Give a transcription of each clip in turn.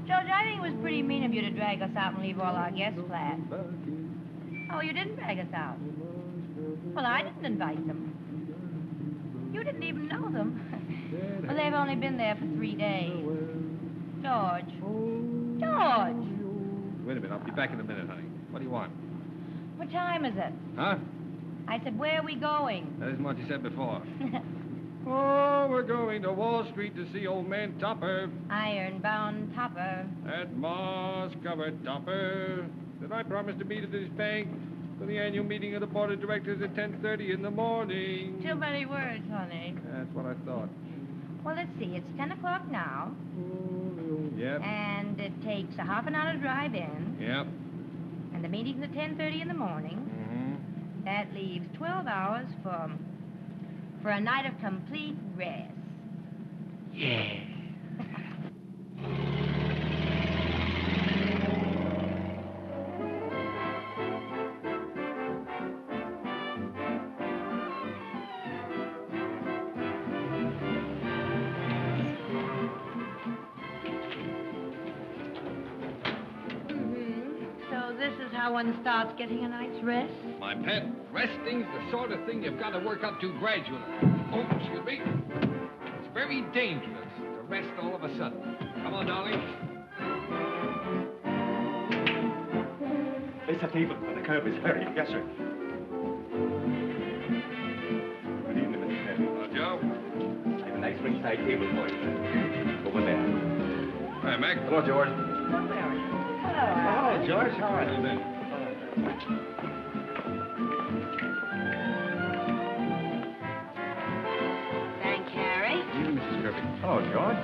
George, I think it was pretty mean of you to drag us out and leave all our guests flat. Oh, you didn't drag us out. Well, I didn't invite them. You didn't even know them. Well, they've only been there for 3 days. George. George! Wait a minute. I'll be back in a minute, honey. What do you want? What time is it? Huh? I said, where are we going? That isn't what you said before. Oh, we're going to Wall Street to see old man Topper. Iron-bound Topper. That moss-covered Topper. Did I promise to meet at this bank for the annual meeting of the board of directors at 10:30 in the morning? Too many words, honey. That's what I thought. Well, let's see. It's 10 o'clock now. Yep. And it takes a half an hour to drive in. Yep. And the meeting's at 10:30 in the morning. Mm-hmm. That leaves 12 hours for a night of complete rest. Yeah. How one starts getting a night's rest? My pet, resting's the sort of thing you've got to work up to gradually. Oh, excuse me. It's very dangerous to rest all of a sudden. Come on, darling. Place a table on the Kirby's ferry. Yes, sir. Good evening, Mr. Kirby. Joe? I have a nice ringside table for you, sir. Over there. Hi, Mac. Hello, George. Hello, George. How are you? Thank Cary. Evening, Mrs. Kirby. Hello, George.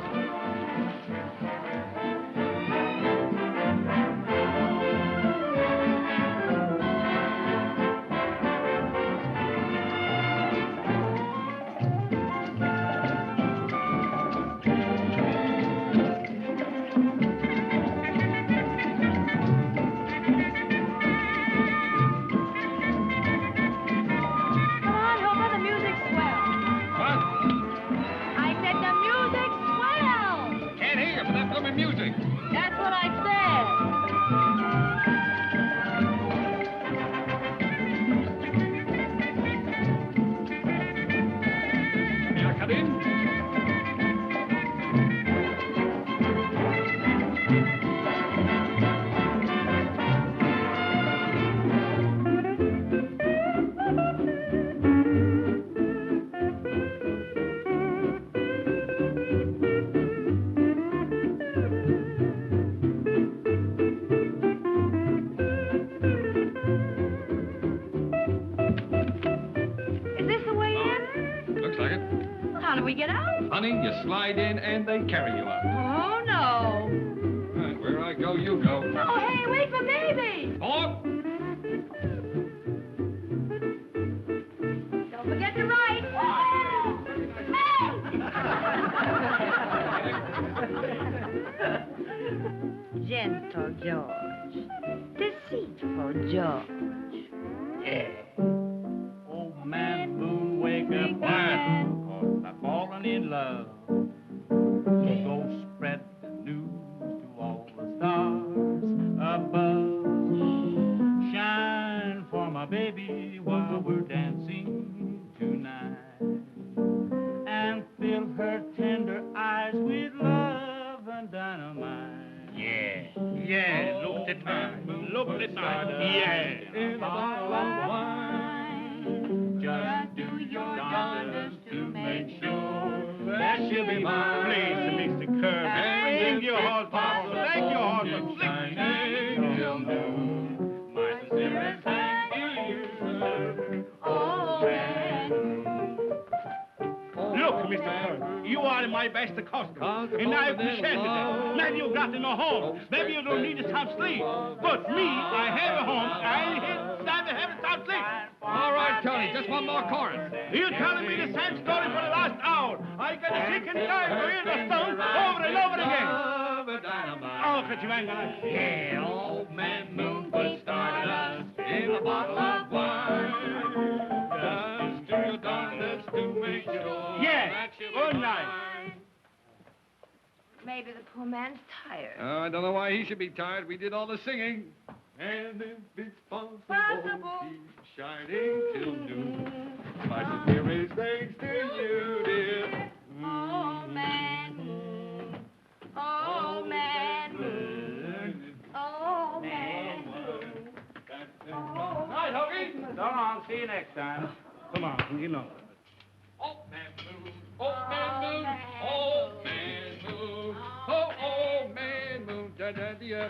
Honey, you slide in and they carry you out. Oh, no. Right, where I go, you go. Oh, hey, wait for baby. Oh! Don't forget to write. Hey! Gentle George. Deceitful George. Yeah. Old man Moon, wake up, quiet. Falling in love. Go spread the news to all the stars above. Shine for my baby while we're dancing tonight. And fill her tender eyes with love and dynamite. Yeah, yeah, look at the time, look at the time. Yeah, in a bottle of wine. Just do your darndest to make sure that she'll be mine. Please, Mr. Kirby, sing your horsepower, thank your horsepower. My sincerest thanks to you, oh man. Look, Mr. Kirby, you are my best customer, and I appreciate it. Maybe you got in a home, maybe you don't need some sleep, but me, I have a home, I have some sleep. All right, Tony, just one more chorus. You're telling me the same story for the last hour. I get sick and tired of hearing the song over and over again. Oh, could you hang on? Yeah, old man Moon put started us in a bottle of wine. Just do your darndest to make sure. Yeah, good night. Maybe the poor man's tired. I don't know why he should be tired. We did all the singing. And if it's possible, keep shining till noon. My sincerest thanks to you, dear. Oh, man moon. Oh, man moon. Oh, man moon. Night, Huggy. So long. See you next time. Come on, you know. Oh, man moon. Oh, man moon. Oh, man moon. Oh, oh, man moon. Da da da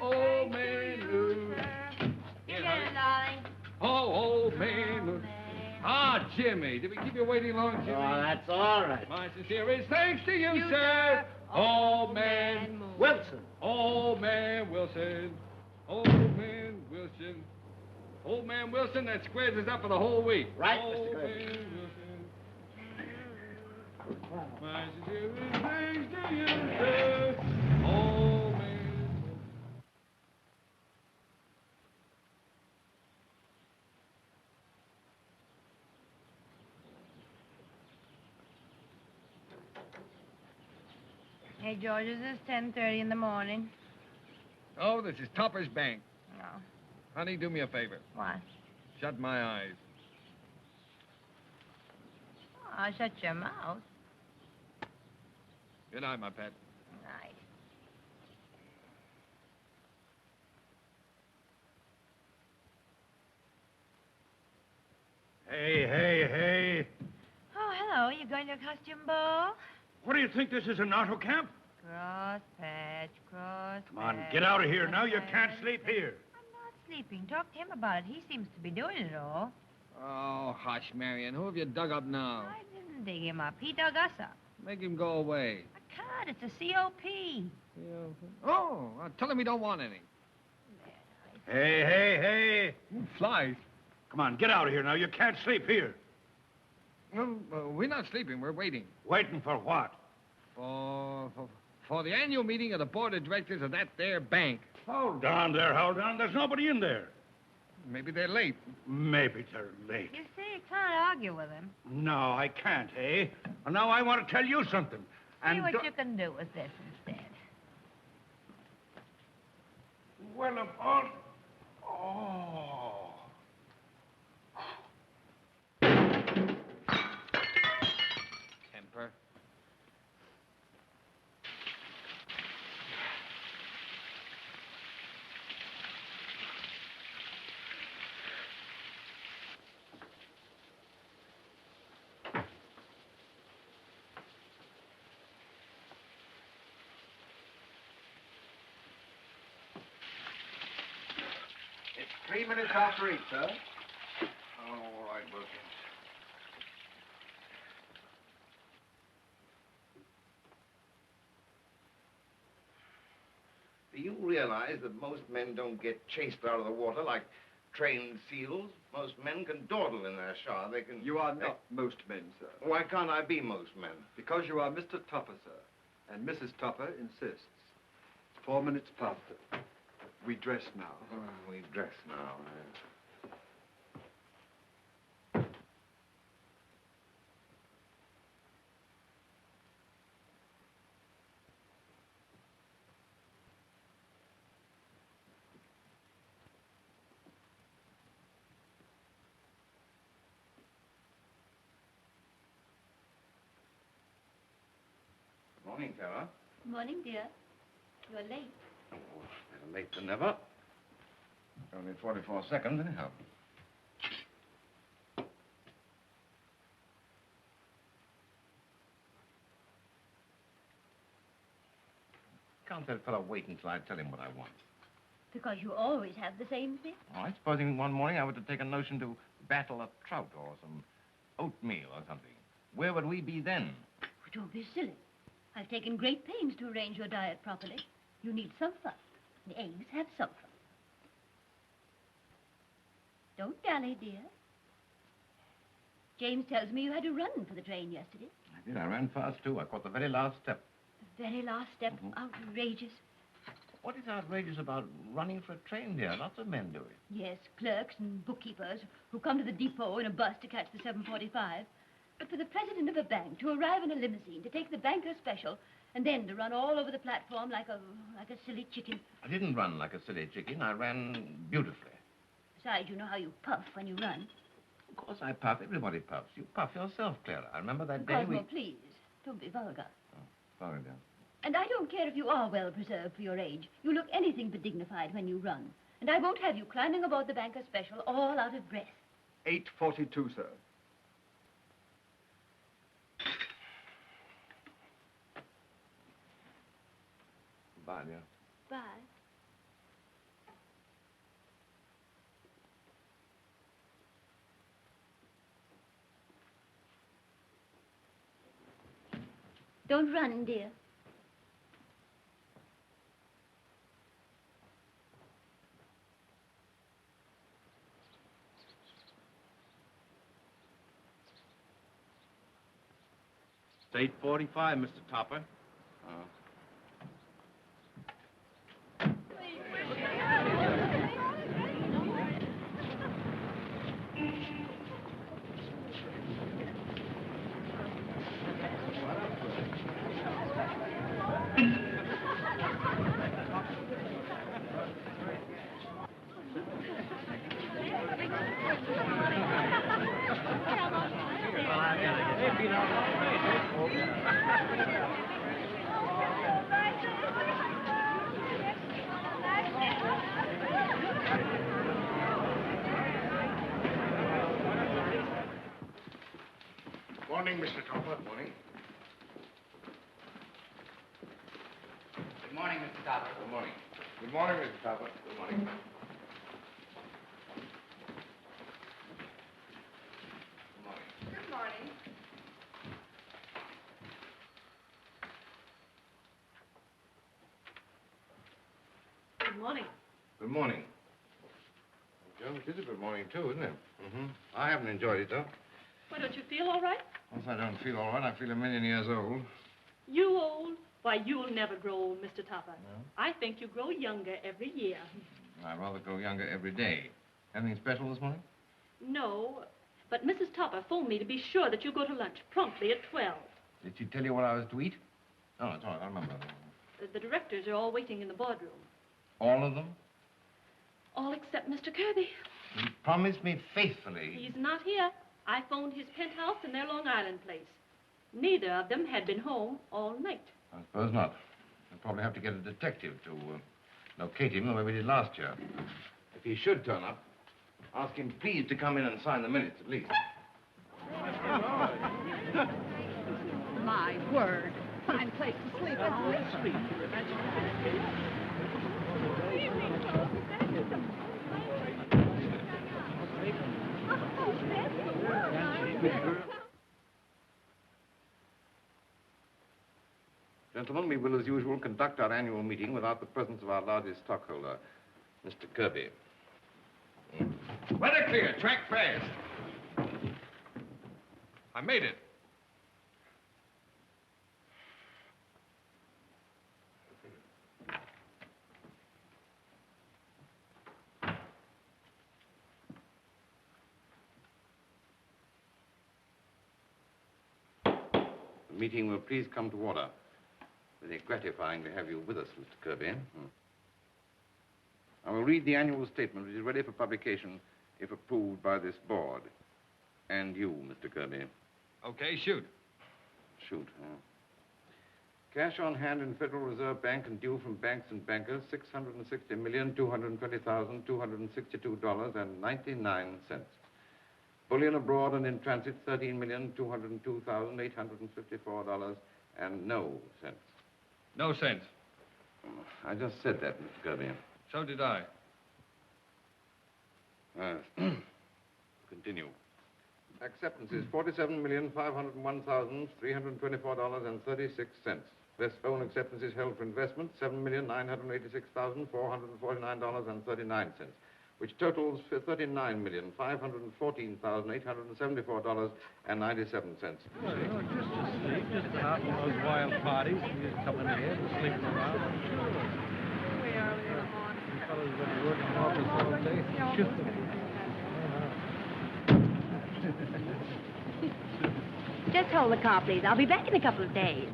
oh, man moon. You get it, darling. Oh, man moon. Ah, Jimmy. Did we keep you waiting long, Jimmy? Oh, that's all right. My sincerest thanks to you, sir. Oh, man Wilson. Old man Wilson. Old man Wilson. Old man Wilson, that squares us up for the whole week. Right, Old Mr. Kirby. man Wilson. My sincerest thanks to you, sir. Old man. Hey, George, is this 10:30 in the morning? Oh, this is Topper's Bank. No. Honey, do me a favor. What? Shut my eyes. Oh, I'll shut your mouth. Good night, my pet. Night. Hey. Oh, hello. You going to a costume ball? What do you think this is, an auto camp? Cross patch, cross Come on, patch, get out of here cross now. You can't patch. sleep here. I'm not sleeping. Talk to him about it. He seems to be doing it all. Oh, hush, Marion. Who have you dug up now? I didn't dig him up. He dug us up. Make him go away. I can't. It's a COP. Oh, tell him we don't want any. Hey. Flies. Come on, get out of here now. You can't sleep here. No, we're not sleeping. We're waiting. Waiting for what? For the annual meeting of the board of directors of that there bank. Hold on there, hold on. There's nobody in there. Maybe they're late. Maybe they're late. You see, you can't argue with him. No, I can't, eh? And now I want to tell you something. See what you can do with this instead. Well, of all... Oh. Temper. It's 3 minutes after 8, sir. Oh, all right, Wilkins. Do you realize that most men don't get chased out of the water like trained seals? Most men can dawdle in their shower. They can... You are not most men, sir. Why can't I be most men? Because you are Mr. Topper, sir. And Mrs. Topper insists. It's 4 minutes past it. We dress now. We dress now. Morning, Clara. Morning, dear. You're late. Oh, better late than never. Only 44 seconds, anyhow. Can't that fellow wait until I tell him what I want? Because you always have the same thing. All right, supposing one morning I were to take a notion to battle a trout or some oatmeal or something. Where would we be then? Oh, don't be silly. I've taken great pains to arrange your diet properly. You need some fun. The eggs have sulfur. Don't dally, dear. James tells me you had to run for the train yesterday. I did. I ran fast, too. I caught the very last step. The very last step. Outrageous. What is outrageous about running for a train, dear? Lots of men do it. Yes, clerks and bookkeepers who come to the depot in a bus to catch the 7:45. But for the president of a bank to arrive in a limousine to take the banker's special And then to run all over the platform like a silly chicken. I didn't run like a silly chicken. I ran beautifully. Besides, you know how you puff when you run. Of course I puff. Everybody puffs. You puff yourself, Clara. I remember that day Cosmo, please, don't be vulgar. Sorry, dear. And I don't care if you are well preserved for your age. You look anything but dignified when you run. And I won't have you climbing aboard the banker's special all out of breath. 8:42, sir. Bye, dear. Bye. Don't run, dear. It's 8:45, Mr. Topper. Morning, Mr. Topper. Morning. Good morning, Mr. Topper. Good morning. Good morning, Mr. Topper. Good morning. Good morning. Good morning. Good morning. Joe, it is a good morning, too, isn't it? Mm-hmm. I haven't enjoyed it, though. Why, don't you feel all right? Once I don't feel all right, I feel a million years old. You old? Why, you'll never grow old, Mr. Topper. No? I think you grow younger every year. I rather grow younger every day. Anything special this morning? No, but Mrs. Topper phoned me to be sure that you go to lunch promptly at 12. Did she tell you what I was to eat? Oh, that's all right. I remember. The directors are all waiting in the boardroom. All of them? All except Mr. Kirby. He promised me faithfully. He's not here. I phoned his penthouse in their Long Island place. Neither of them had been home all night. I suppose not. We'll probably have to get a detective to locate him the way we did last year. If he should turn up, ask him please to come in and sign the minutes at least. My word. Fine place to sleep, isn't it? Gentlemen, we will, as usual, conduct our annual meeting without the presence of our largest stockholder, Mr. Kirby. Weather clear. Track fast. I made it. The meeting will please come to order. Very gratifying to have you with us, Mr. Kirby. I will read the annual statement, which is ready for publication if approved by this board. And you, Mr. Kirby. Okay, shoot. Shoot. Cash on hand in Federal Reserve Bank and due from banks and bankers, $660,220,262.99. Bullion abroad and in transit, $13,202,854 and no cents. No sense. I just said that, Mr. Kirby. So did I. Continue. Acceptance is $47,501,324.36. Best phone acceptance is held for investment, $7,986,449.39, which totals $39,514,874.97. Well, you know, just to sleep, just out in those wild parties, just coming here and sleeping around. Way early in the morning. You fellas been working office all day. Shoot them. Just hold the car, please. I'll be back in a couple of days.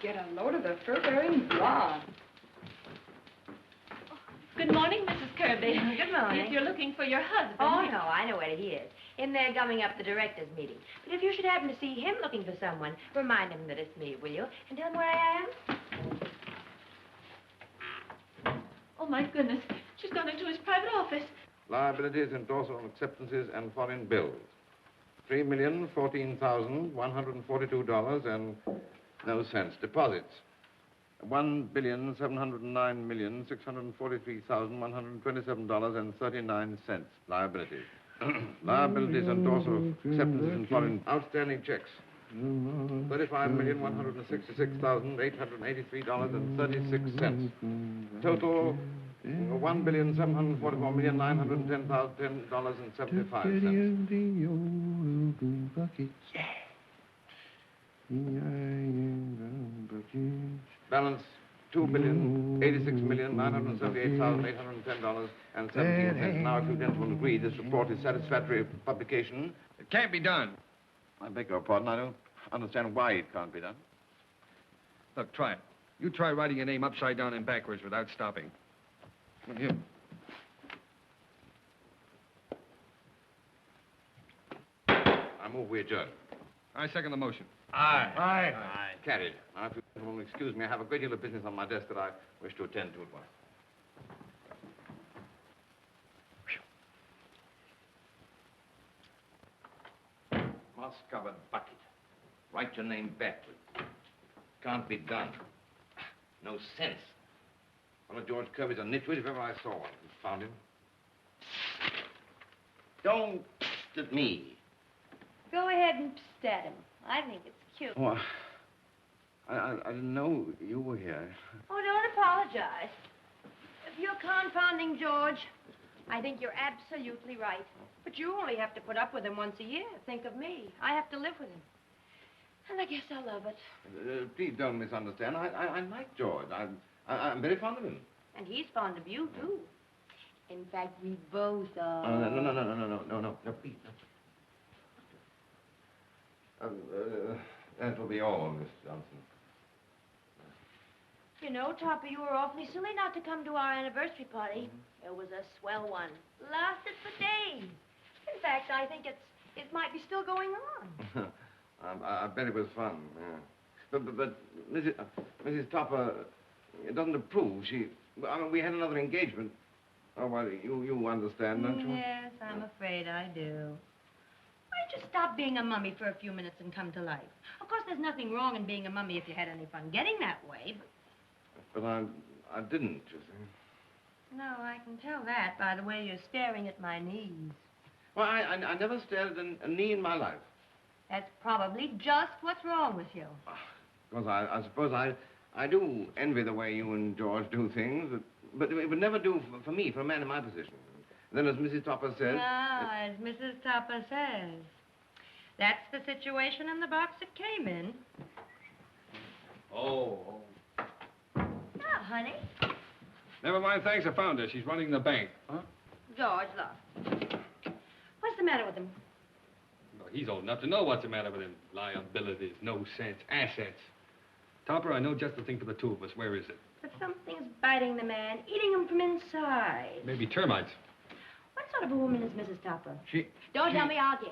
Get a load of the fur-bearing blonde. Good morning, Mrs. Kirby. Good morning. If you're looking for your husband... Oh, no, I know where he is. In there gumming up the directors' meeting. But if you should happen to see him looking for someone, remind him that it's me, will you? And tell him where I am. Oh, my goodness. She's gone into his private office. Liabilities, endorsement acceptances, and foreign bills. $3,014,142 and no cents. Deposits. $1,709,643,127.39. Liabilities. Liabilities, endorsement acceptances, and foreign outstanding checks. $35,166,883.36. Total, $1,744,910,10.75. Balance $2,086,978,810.17. Now, if you gentlemen agree, this report is satisfactory for publication. It can't be done. I beg your pardon. I don't understand why it can't be done. Look, try it. You try writing your name upside down and backwards without stopping. Look here. I move we adjourn. I second the motion. Aye. Carried. Now, if you will excuse me, I have a great deal of business on my desk that I wish to attend to at once. Moss-covered bucket. Write your name backwards. Can't be done. No sense. One of George Kirby's a nitwit if ever I saw one. Found him. Don't at me. Go ahead and pst at him. I think it's cute. Oh, I didn't know you were here. Oh, don't apologize. If you're confounding George, I think you're absolutely right. But you only have to put up with him once a year. Think of me. I have to live with him. And I guess I'll love it. Please don't misunderstand. I like George. I'm very fond of him. And he's fond of you, too. In fact, we both are. No, please, no. That will be all, Miss Johnson. You know, Topper, you were awfully silly not to come to our anniversary party. It was a swell one. Lasted for days. In fact, I think it might be still going on. I bet it was fun, yeah. But Mrs. Topper, it doesn't approve. We had another engagement. Oh, well, you understand, don't you? Yes, I'm afraid I do. Why don't you stop being a mummy for a few minutes and come to life? Of course, there's nothing wrong in being a mummy if you had any fun getting that way, But I didn't, you see. No, I can tell that by the way you're staring at my knees. Well, I never stared at a knee in my life. That's probably just what's wrong with you. Because I suppose I do envy the way you and George do things, but it would never do for me, for a man in my position. Then, as Mrs. Topper says... As Mrs. Topper says. That's the situation in the box it came in. Oh. Now, honey. Never mind, thanks. I found her. She's running the bank. Huh? George, look. What's the matter with him? Well, he's old enough to know what's the matter with him. Liabilities, no sense, assets. Topper, I know just the thing for the two of us. Where is it? But something's biting the man, eating him from inside. Maybe termites. What sort of a woman is Mrs. Topper? Don't tell me, I'll guess.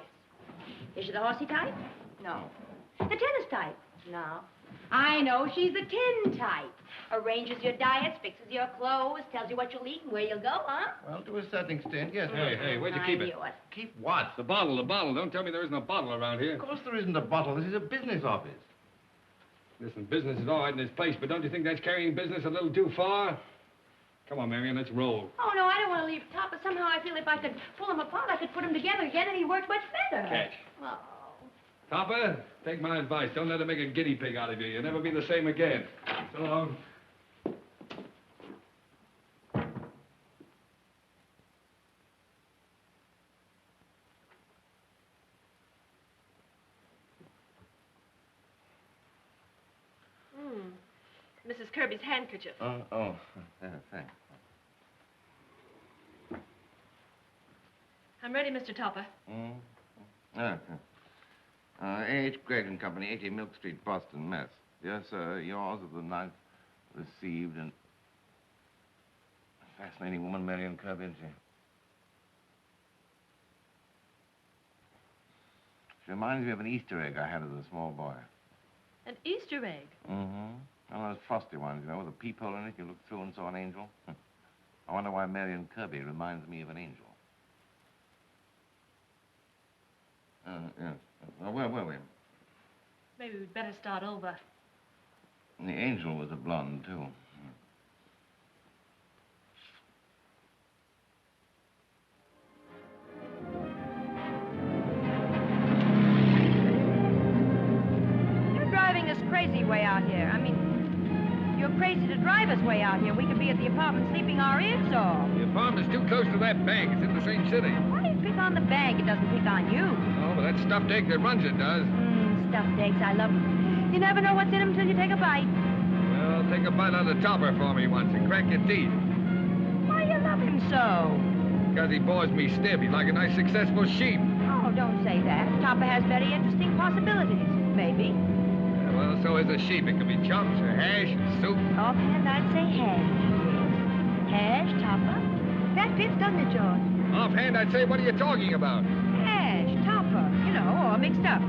Is she the horsey type? No. The tennis type? No. I know, she's the tin type. Arranges your diets, fixes your clothes, tells you what you'll eat and where you'll go, huh? Well, to a certain extent, yes. Hey, where'd you keep it? Keep what? The bottle. Don't tell me there isn't a bottle around here. Of course there isn't a bottle. This is a business office. Listen, business is all right in this place, but don't you think that's carrying business a little too far? Come on, Marion, let's roll. Oh, no, I don't want to leave Topper. Somehow I feel if I could pull them apart, I could put them together again, and he'd work much better. Catch. Oh. Topper, take my advice. Don't let him make a guinea pig out of you. You'll never be the same again. So long. Mrs. Kirby's handkerchief. Thanks. I'm ready, Mr. Topper. A.H. Gregg and Company, 80 Milk Street, Boston, Mass. Yes, sir. Yours of the 9th received and... Fascinating woman, Marion Kirby, isn't she? She reminds me of an Easter egg I had as a small boy. An Easter egg? Mm-hmm. One of those frosty ones, you know, with a peephole in it. You look through and saw an angel. I wonder why Marion Kirby reminds me of an angel. Yes. Well, where were we? Maybe we'd better start over. And the angel was a blonde, too. You're driving us crazy way out here. I mean, you're crazy to drive us way out here. We could be at the apartment sleeping our ears off. The apartment's too close to that bank. It's in the same city. Why do you pick on the bank? It doesn't pick on you. Oh, but that stuffed egg that runs it does. Stuffed eggs, I love them. You never know what's in them till you take a bite. Well, take a bite out of the topper for me once and crack your teeth. Why you love him so? Because he bores me stiff. He's like a nice, successful sheep. Oh, don't say that. Topper has very interesting possibilities. Maybe. Yeah, well, so is a sheep. It can be chops or hash or soup. Offhand, I'd say hash. Hash, Topper. That fits, doesn't it, George? Offhand, I'd say, what are you talking about? Hash, Topper. You know, or mixed up.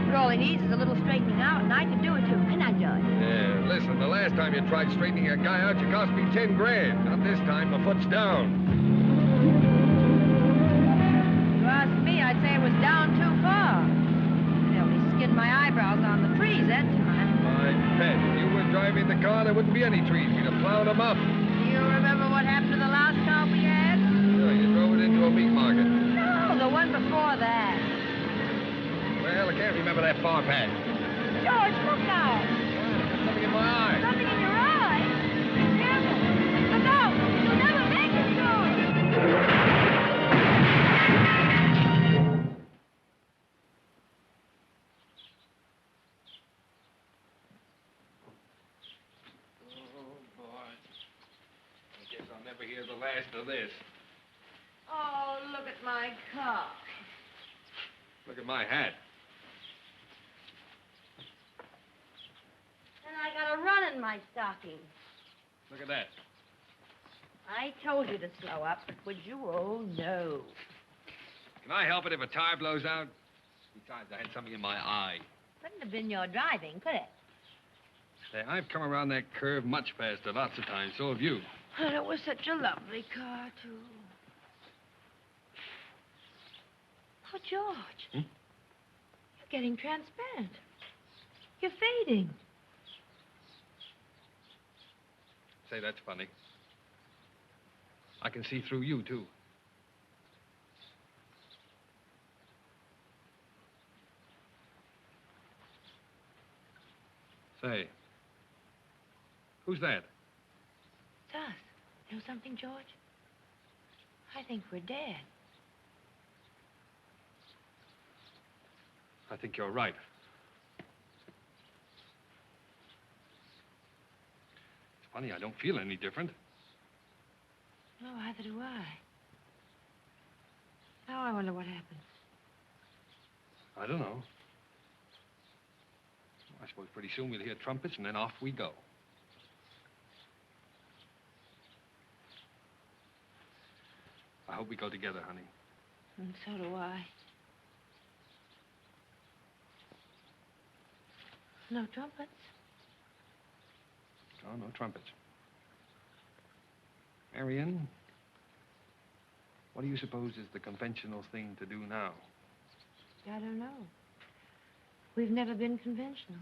But all he needs is a little straightening out, and I can do it, too. Can I, George? Yeah, listen, the last time you tried straightening a guy out, you cost me 10 grand. Not this time, my foot's down. If you ask me, I'd say it was down too far. They only skinned my eyebrows on the trees that time. My pet, if you were driving the car, there wouldn't be any trees. We'd have plowed them up. Do you remember what happened to the last car we had? Yeah, you drove it into a meat market. No, the one before that. Well, I can't remember that far back. George, look out. Something in my eye. Something in your eye? Careful. Look out. You'll never make it, George. Oh, boy. I guess I'll never hear the last of this. Oh, look at my car. Look at my hat. And I got a run in my stocking. Look at that. I told you to slow up, would you? Oh, no. Can I help it if a tire blows out? Besides, I had something in my eye. Couldn't have been your driving, could it? Say, I've come around that curve much faster lots of times. So have you. And it was such a lovely car, too. Oh, George. You're getting transparent. You're fading. Say, that's funny. I can see through you, too. Say, who's that? It's us. You know something, George? I think we're dead. I think you're right. It's funny, I don't feel any different. No, either do I. Now I wonder what happened. I don't know. I suppose pretty soon we'll hear trumpets, and then off we go. I hope we go together, honey. And so do I. No trumpets? Oh, no trumpets. Marion, what do you suppose is the conventional thing to do now? I don't know. We've never been conventional.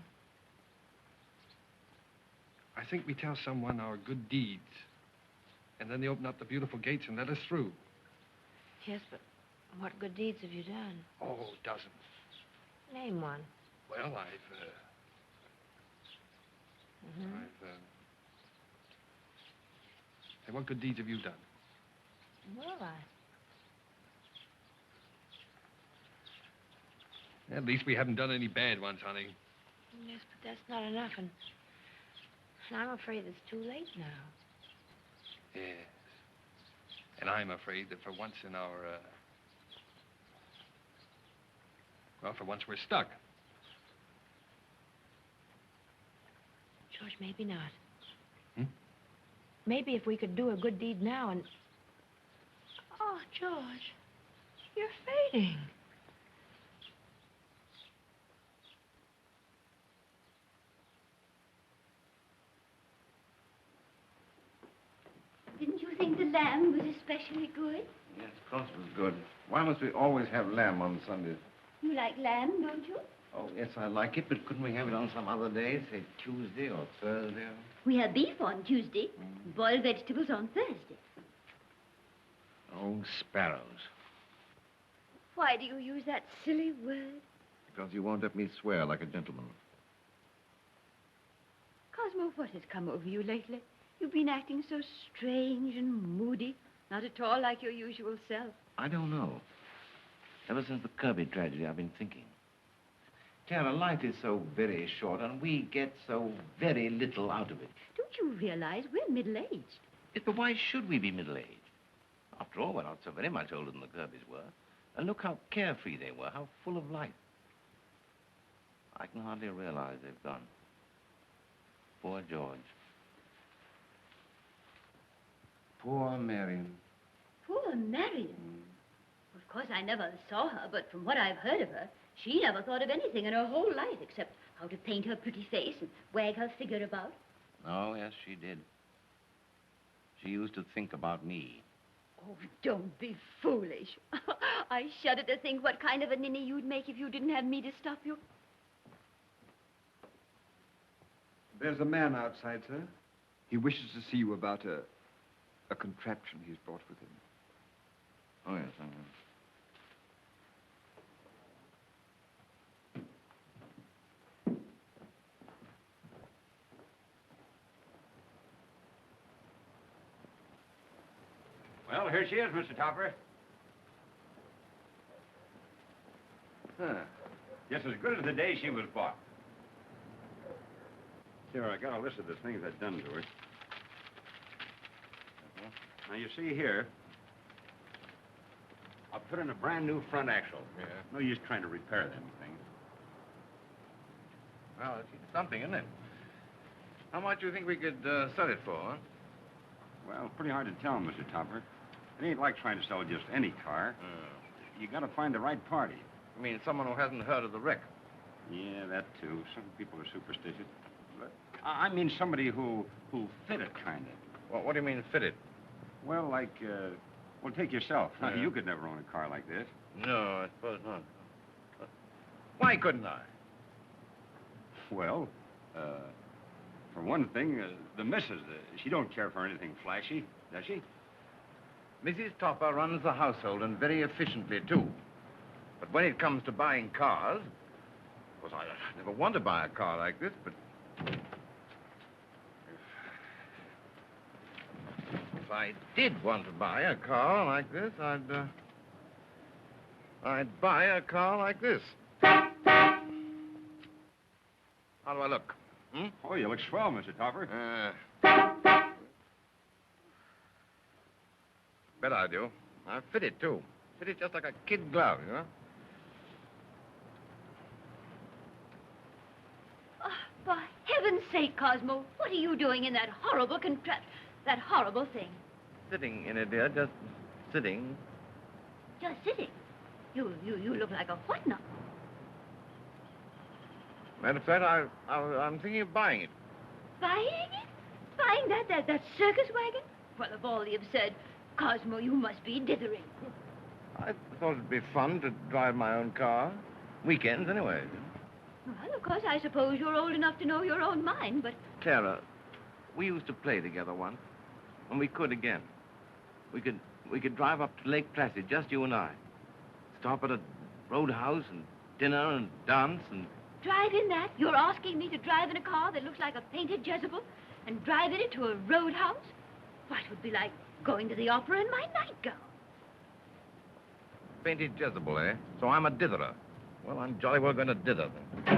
I think we tell someone our good deeds, and then they open up the beautiful gates and let us through. Yes, but what good deeds have you done? Oh, dozens. Name one. Well, Hey, what good deeds have you done? Well, At least we haven't done any bad ones, honey. Yes, but that's not enough, and And I'm afraid it's too late now. Yes. And I'm afraid that for once in our, well, for once we're stuck. George, maybe not. Hmm? Maybe if we could do a good deed now and... Oh, George, you're fading. Didn't you think the lamb was especially good? Yes, of course it was good. Why must we always have lamb on Sundays? You like lamb, don't you? Oh, yes, I like it, but couldn't we have it on some other day, say Tuesday or Thursday? We have beef on Tuesday, boiled vegetables on Thursday. Oh, sparrows. Why do you use that silly word? Because you won't let me swear like a gentleman. Cosmo, what has come over you lately? You've been acting so strange and moody, not at all like your usual self. I don't know. Ever since the Kirby tragedy, I've been thinking. Clara, life is so very short, and we get so very little out of it. Don't you realize we're middle-aged? Yes, but why should we be middle-aged? After all, we're not so very much older than the Kirbys were. And look how carefree they were, how full of life. I can hardly realize they've gone. Poor George. Poor Marion. Poor Marion. Of course, I never saw her, but from what I've heard of her, she never thought of anything in her whole life except how to paint her pretty face and wag her figure about. Oh, yes, she did. She used to think about me. Oh, don't be foolish. I shudder to think what kind of a ninny you'd make if you didn't have me to stop you. There's a man outside, sir. He wishes to see you about a contraption he's brought with him. Oh, yes, I know. Well, here she is, Mr. Topper. Huh. Just as good as the day she was bought. Here, I got a list of the things I've done to her. Now, you see here, I'll put in a brand new front axle. Yeah. No use trying to repair them things. Well, it's something, isn't it? How much do you think we could sell it for, huh? Well, pretty hard to tell, Mr. Topper. It ain't like trying to sell just any car. You gotta find the right party. I mean, someone who hasn't heard of the wreck. Yeah, that too. Some people are superstitious. But I mean somebody who fit it, kind of. Well, what do you mean, fit it? Well, like, well, take yourself. Yeah. You could never own a car like this. No, I suppose not. Why couldn't I? Well, for one thing, the missus, she don't care for anything flashy, does she? Mrs. Topper runs the household, and very efficiently, too. But when it comes to buying cars, of course, I never want to buy a car like this, but if I did want to buy a car like this, I'd buy a car like this. How do I look? Hmm? Oh, you look swell, Mr. Topper. Bet I do. I fit it, too. Fit it just like a kid glove, you know? Oh, for heaven's sake, Cosmo, what are you doing in that horrible that horrible thing? Sitting in it, dear, just sitting. Just sitting. You look like a what now? Matter of fact, I'm thinking of buying it. Buying it? Buying that circus wagon? Well, of all the absurd... Cosmo, you must be dithering. I thought it'd be fun to drive my own car. Weekends, anyway. Well, of course, I suppose you're old enough to know your own mind, but... Clara, we used to play together once. And we could again. We could drive up to Lake Placid, just you and I. Stop at a roadhouse and dinner and dance and... Drive in that? You're asking me to drive in a car that looks like a painted Jezebel and drive in it to a roadhouse? Why, it would be like going to the opera in my nightgown. Painted Jezebel, eh? So I'm a ditherer. Well, I'm jolly well going to dither then.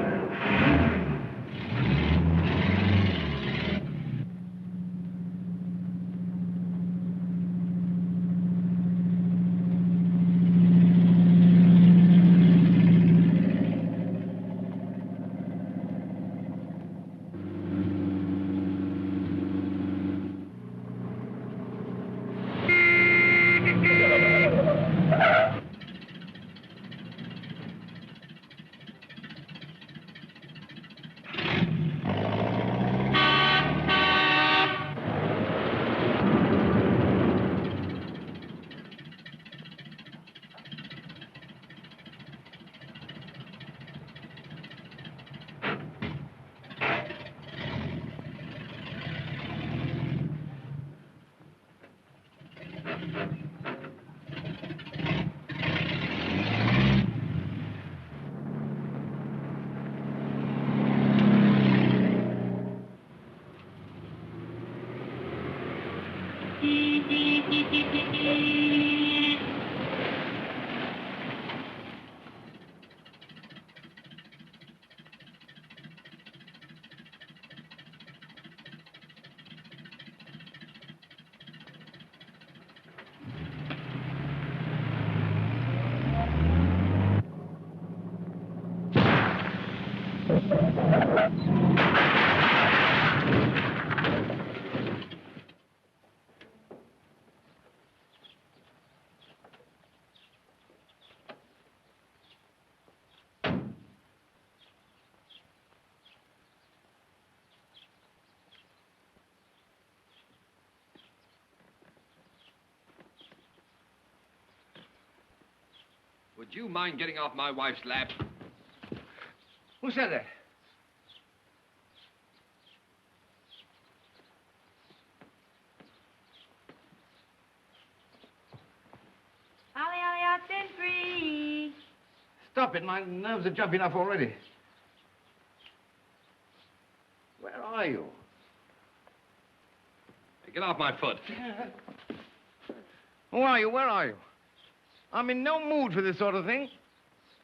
Would you mind getting off my wife's lap? Who said that? Ollie, Ollie, out in free. Stop it. My nerves are jumping up already. Where are you? Hey, get off my foot. Who are you? Where are you? I'm in no mood for this sort of thing.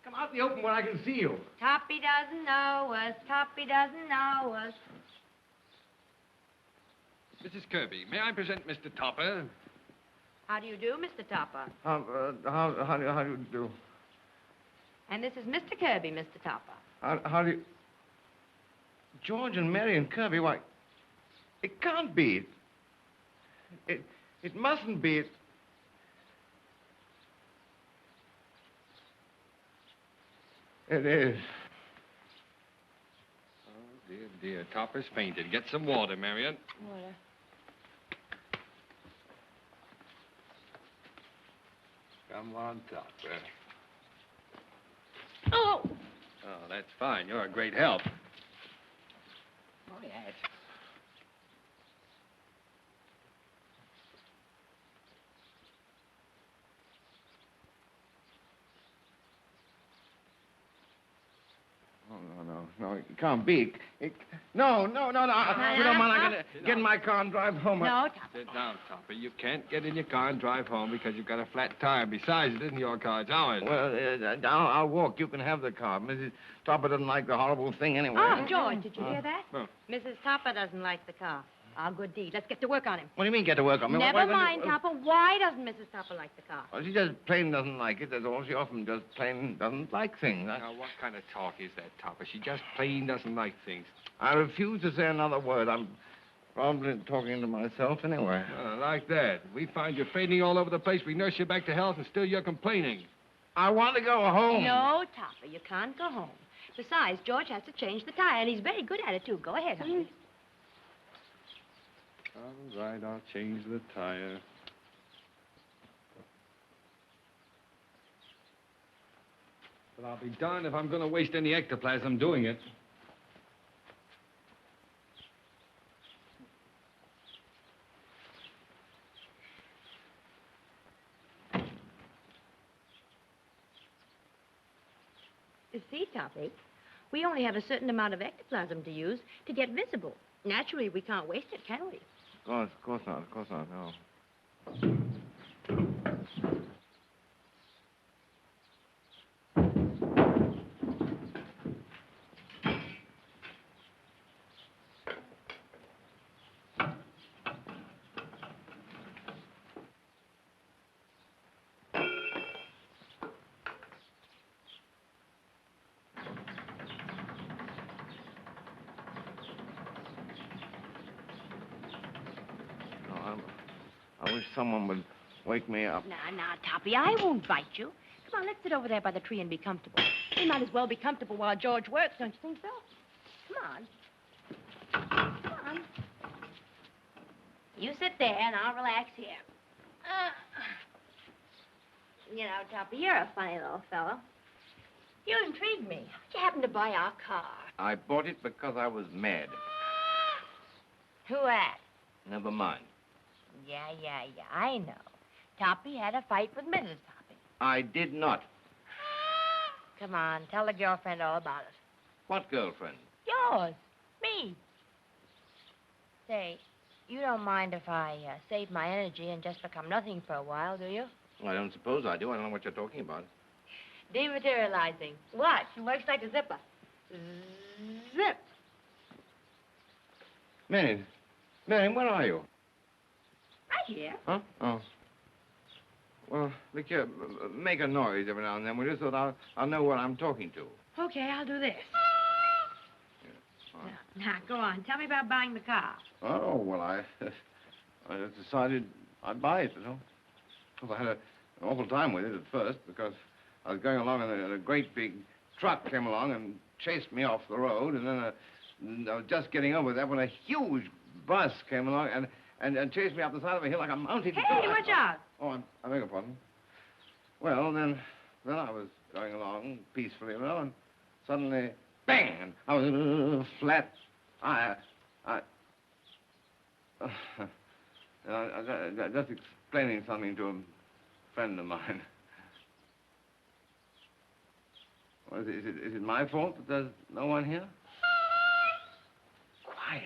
Come out in the open where I can see you. Toppy doesn't know us. Toppy doesn't know us. Mrs. Kirby, may I present Mr. Topper? How do you do, Mr. Topper? How do you do? And this is Mr. Kirby, Mr. Topper. How do you... George and Mary and Kirby, why... It can't be. It mustn't be. It is. Oh, dear, dear. Topper's fainted. Get some water, Marion. Water. Come on, Topper. Oh! Oh, that's fine. You're a great help. Oh, yes. No, it can't be. No. If you don't mind, I'm going to get in my car and drive home. No, Topper. Sit down, Topper. You can't get in your car and drive home because you've got a flat tire. Besides, it isn't your car, it's ours. Well, I'll walk. You can have the car. Mrs. Topper doesn't like the horrible thing anyway. Oh, George, did you hear that? Oh. Mrs. Topper doesn't like the car. Oh, good deed. Let's get to work on him. What do you mean, get to work on me? Never mind, Topper. Why doesn't Mrs. Topper like the car? Well, she just plain doesn't like it. That's all. She often just plain doesn't like things. Now, what kind of talk is that, Topper? She just plain doesn't like things. I refuse to say another word. I'm probably talking to myself anyway. Like that. We find you fainting all over the place. We nurse you back to health, and still you're complaining. I want to go home. No, Topper, you can't go home. Besides, George has to change the tire, and he's very good at it, too. Go ahead, honey. All right, I'll change the tire. But I'll be darned if I'm going to waste any ectoplasm doing it. You see, Toppy, we only have a certain amount of ectoplasm to use to get visible. Naturally, we can't waste it, can we? Of course not, no. I wish someone would wake me up. Now, Toppy, I won't bite you. Come on, let's sit over there by the tree and be comfortable. We might as well be comfortable while George works, don't you think so? Come on. You sit there, and I'll relax here. You know, Toppy, you're a funny little fellow. You intrigue me. How'd you happen to buy our car? I bought it because I was mad. Who at? Never mind. Yeah, I know. Toppy had a fight with Mrs. Toppy. I did not. Come on, tell the girlfriend all about it. What girlfriend? Yours. Me. Say, you don't mind if I save my energy and just become nothing for a while, do you? Well, I don't suppose I do. I don't know what you're talking about. Dematerializing. Watch, it works like a zipper. Zip. Marion, where are you? Right here. Huh? Oh. Well, look here, make a noise every now and then, will you, so that I'll know what I'm talking to. Okay, I'll do this. Yeah. Now, go on. Tell me about buying the car. Oh, well, I just decided I'd buy it, you know. Because I had an awful time with it at first, because I was going along and a great big truck came along and chased me off the road, and then I was just getting over that when a huge bus came along and chased me up the side of a hill like a mounted goat. Hey, watch out. Oh, I beg your pardon. Well, then I was going along peacefully, you know, and suddenly, bang, and I was flat. I just explaining something to a friend of mine. Well, is it my fault that there's no one here? Quiet.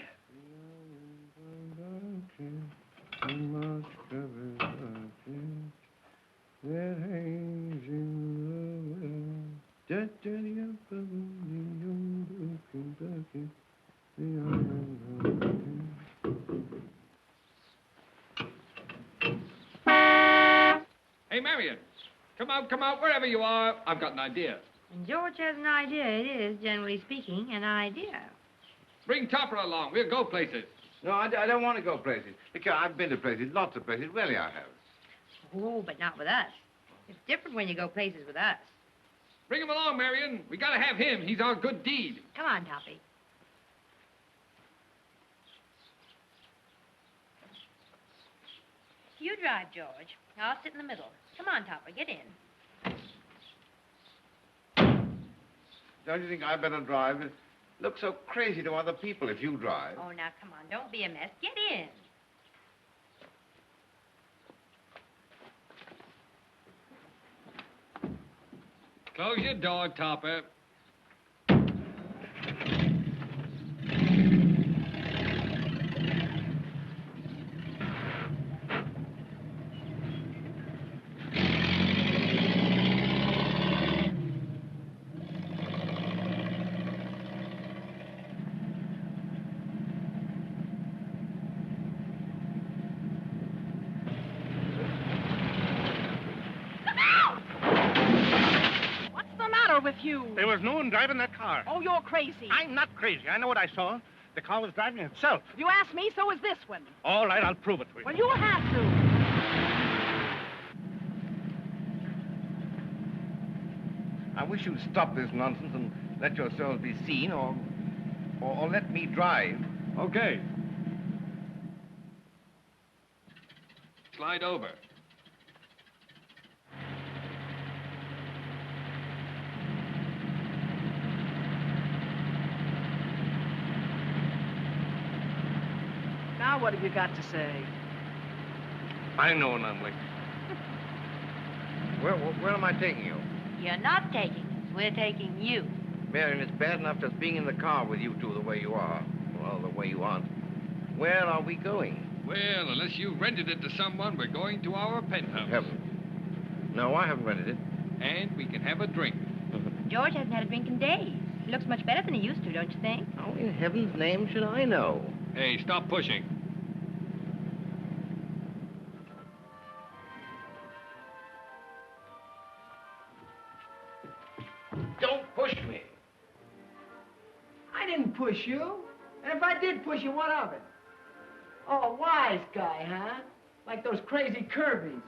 Hey, Marion, come out, wherever you are. I've got an idea. When George has an idea, it is, generally speaking, an idea. Bring Topper along. We'll go places. No, I don't want to go places. Because I've been to places, lots of places. Really, I have. Oh, but not with us. It's different when you go places with us. Bring him along, Marion. We gotta have him. He's our good deed. Come on, Toppy. You drive, George. I'll sit in the middle. Come on, Topper, get in. Don't you think I better drive? It looks so crazy to other people if you drive. Oh, now, come on. Don't be a mess. Get in. Close your door, Topper. There was no one driving that car. Oh, you're crazy. I'm not crazy. I know what I saw. The car was driving itself. You asked me, so is this one. All right, I'll prove it to you. Well, you'll have to. I wish you'd stop this nonsense and let yourselves be seen, or let me drive. Okay. Slide over. Now what have you got to say? I know none, like. Where am I taking you? You're not taking us. We're taking you. Marion, it's bad enough just being in the car with you two the way you are. Well, the way you aren't. Where are we going? Well, unless you rented it to someone, we're going to our penthouse. Haven't. No, I haven't rented it. And we can have a drink. George hasn't had a drink in days. He looks much better than he used to, don't you think? How in heaven's name should I know? Hey, stop pushing. Don't push me. I didn't push you. And if I did push you, what of it? Oh, a wise guy, huh? Like those crazy Kirbys.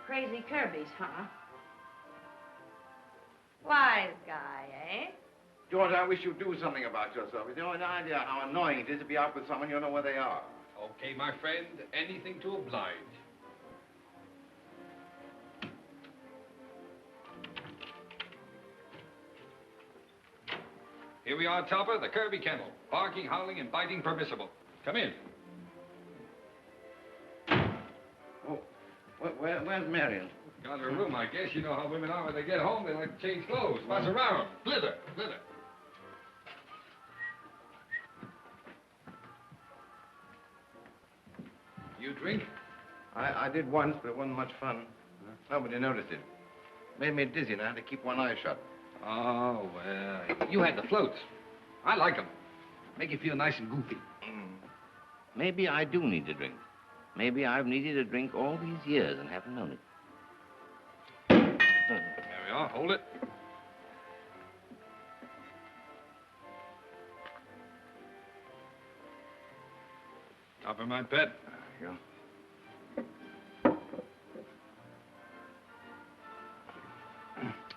Crazy Kirby's, huh? Wise guy, eh? George, I wish you'd do something about yourself. You know, an idea how annoying it is to be out with someone you don't know where they are. Okay, my friend, anything to oblige. Here we are, Topper, the Kirby kennel. Barking, howling, and biting permissible. Come in. Where's Marion? Got her room, I guess. You know how women are when they get home. They like to change clothes, fuss around. Blither. You drink? I did once, but it wasn't much fun. Nobody noticed it. Made me dizzy, and I had to keep one eye shut. Oh, well, you had the floats. I like them. Make you feel nice and goofy. Maybe I do need to drink. Maybe I've needed a drink all these years and haven't known it. There we are. Hold it. Topper, my pet. There you go.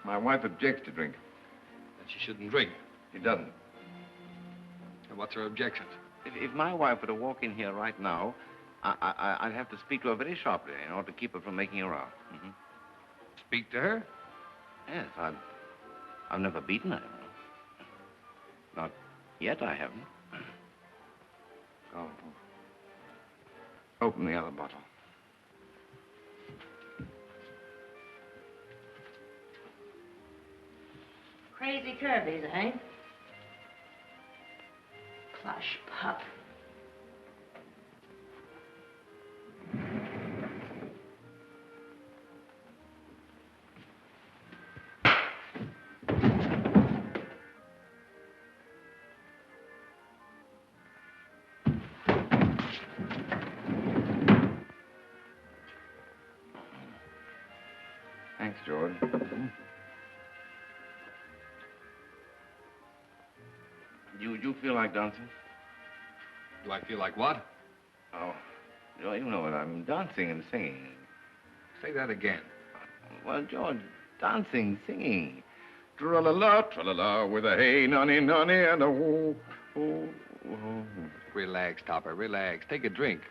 My wife objects to drink. That she shouldn't drink. She doesn't. And what's her objections? If my wife were to walk in here right now, I'd have to speak to her very sharply in order to keep her from making a row. Mm-hmm. Speak to her? Yes, I've never beaten her. Not yet, I haven't. Go. Open the other bottle. Crazy Kirby's, eh? Plush pup. Thanks, George. You feel like dancing? Do I feel like what? Oh, you know what? I'm dancing and singing. Say that again. Well, George, dancing, singing. Tra-la-la, tra-la-la, with a hey, nonny, nonny, and a woo, woo, woo. Relax, Topper, relax. Take a drink.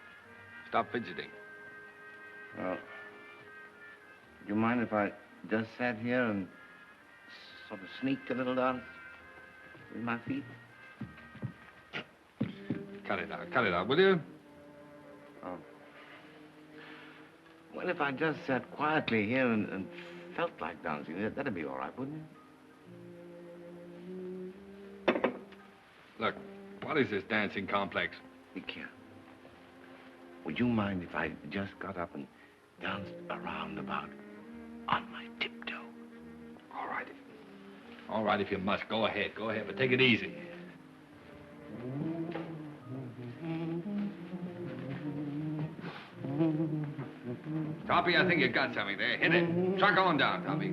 Stop fidgeting. Well, do you mind if I just sat here and sort of sneaked a little dance with my feet? Cut it out, will you? Oh. Well, if I just sat quietly here and felt like dancing, that'd be all right, wouldn't it? Look, what is this dancing complex? You can't. Would you mind if I just got up and danced around about on my tiptoe? All right. All right, if you must. Go ahead, but take it easy. Toppy, I think you got something there. Hit it. Truck on down, Toppy.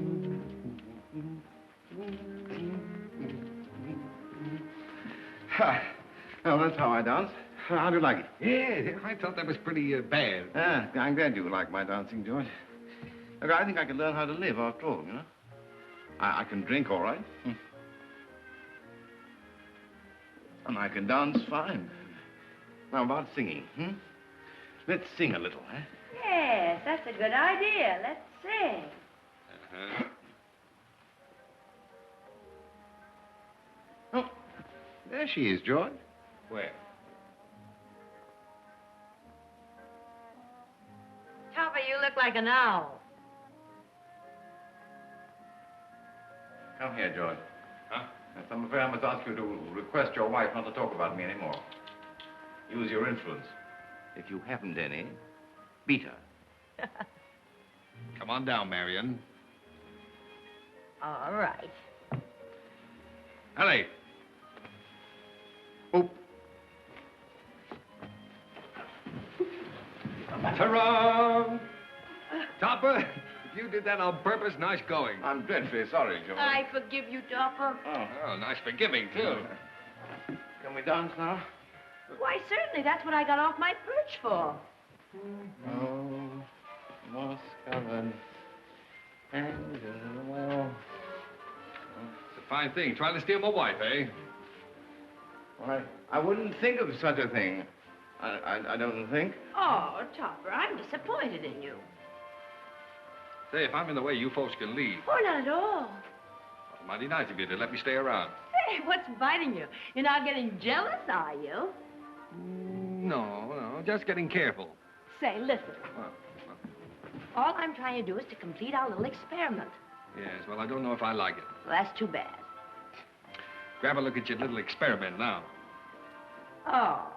Well, that's how I dance. How do you like it? Yeah, I thought that was pretty bad. Ah, I'm glad you like my dancing, George. Look, I think I can learn how to live after all, you know? I can drink all right. And I can dance fine. Now, about singing, Let's sing a little, eh? Yes, that's a good idea. Let's sing. Oh, there she is, George. Where? Topper, you look like an owl. Come here, George. Huh? I'm afraid I must ask you to request your wife not to talk about me anymore. Use your influence. If you haven't any, beat her. Come on down, Marion. All right. Ellie. Oop. Ta-ra! Topper, if you did that on purpose, nice going. I'm dreadfully sorry, George. I forgive you, Topper. Oh, nice forgiving, too. Can we dance now? Why, certainly. That's what I got off my perch for. Oh, moss-covered and well. It's a fine thing. Trying to steal my wife, eh? Why, I wouldn't think of such a thing. I don't think. Oh, Topper, I'm disappointed in you. Say, if I'm in the way, you folks can leave. Oh, not at all. Well, mighty nice of you to let me stay around. Hey, what's biting you? You're not getting jealous, are you? No, just getting careful. Say, listen. All I'm trying to do is to complete our little experiment. Yes, well, I don't know if I like it. Well, that's too bad. Grab a look at your little experiment now. Oh.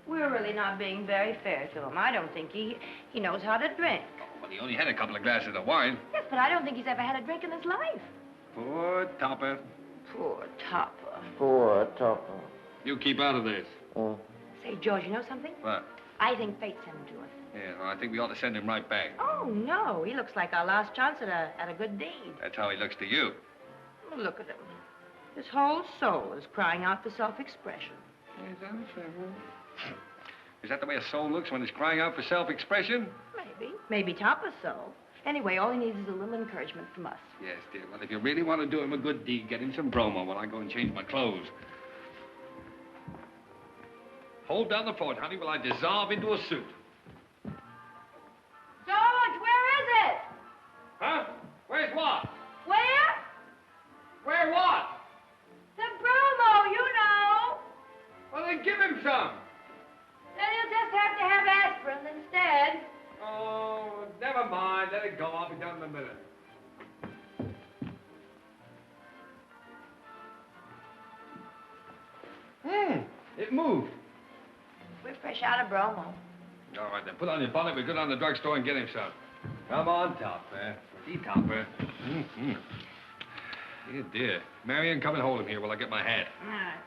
We're really not being very fair to him. I don't think he knows how to drink. Well, he only had a couple of glasses of wine. Yes, but I don't think he's ever had a drink in his life. Poor Topper. Poor Topper. Poor Topper. You keep out of this. Oh. Say, George, you know something? What? I think fate sent him to us. Yeah, well, I think we ought to send him right back. Oh, no. He looks like our last chance at a good deed. That's how he looks to you. Well, look at him. His whole soul is crying out for self-expression. Is that the way a soul looks when it's crying out for self-expression? Maybe. Maybe Topper's soul. Anyway, all he needs is a little encouragement from us. Yes, dear. Well, if you really want to do him a good deed, get him some bromo while I go and change my clothes. Hold down the fort, honey, while I dissolve into a suit. George, where is it? Huh? Where's what? Where? Where what? The bromo, you know. Well, then give him some. Then he'll just have to have aspirin instead. Oh, never mind. Let it go. I'll be done in a minute. It moved. We're fresh out of bromo. All right, then put on your bonnet. We'll go down to the drugstore and get him some. Come on, Topper. See, Topper. Dear, dear. Marion, come and hold him here while I get my hat. All right.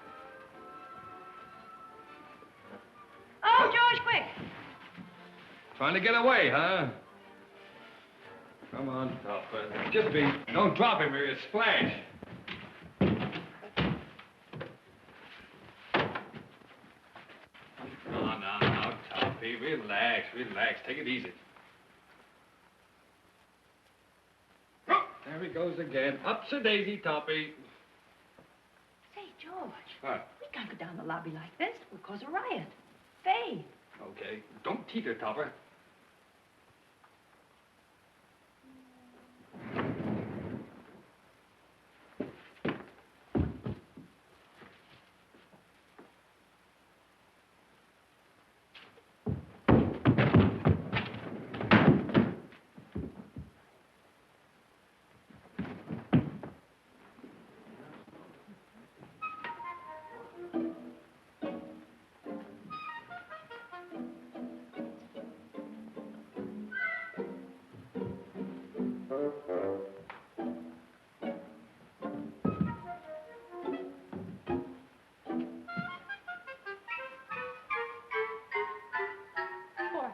Oh, George, quick. Trying to get away, huh? Come on, Topper. Just be. Don't drop him or he'll splash. Now, Toppy. Relax, relax. Take it easy. Oh, there he goes again. Ups-a-daisy, Toppy. Say, George. What? We can't go down the lobby like this. We'll cause a riot. Faye. Okay. Don't teeter, Topper.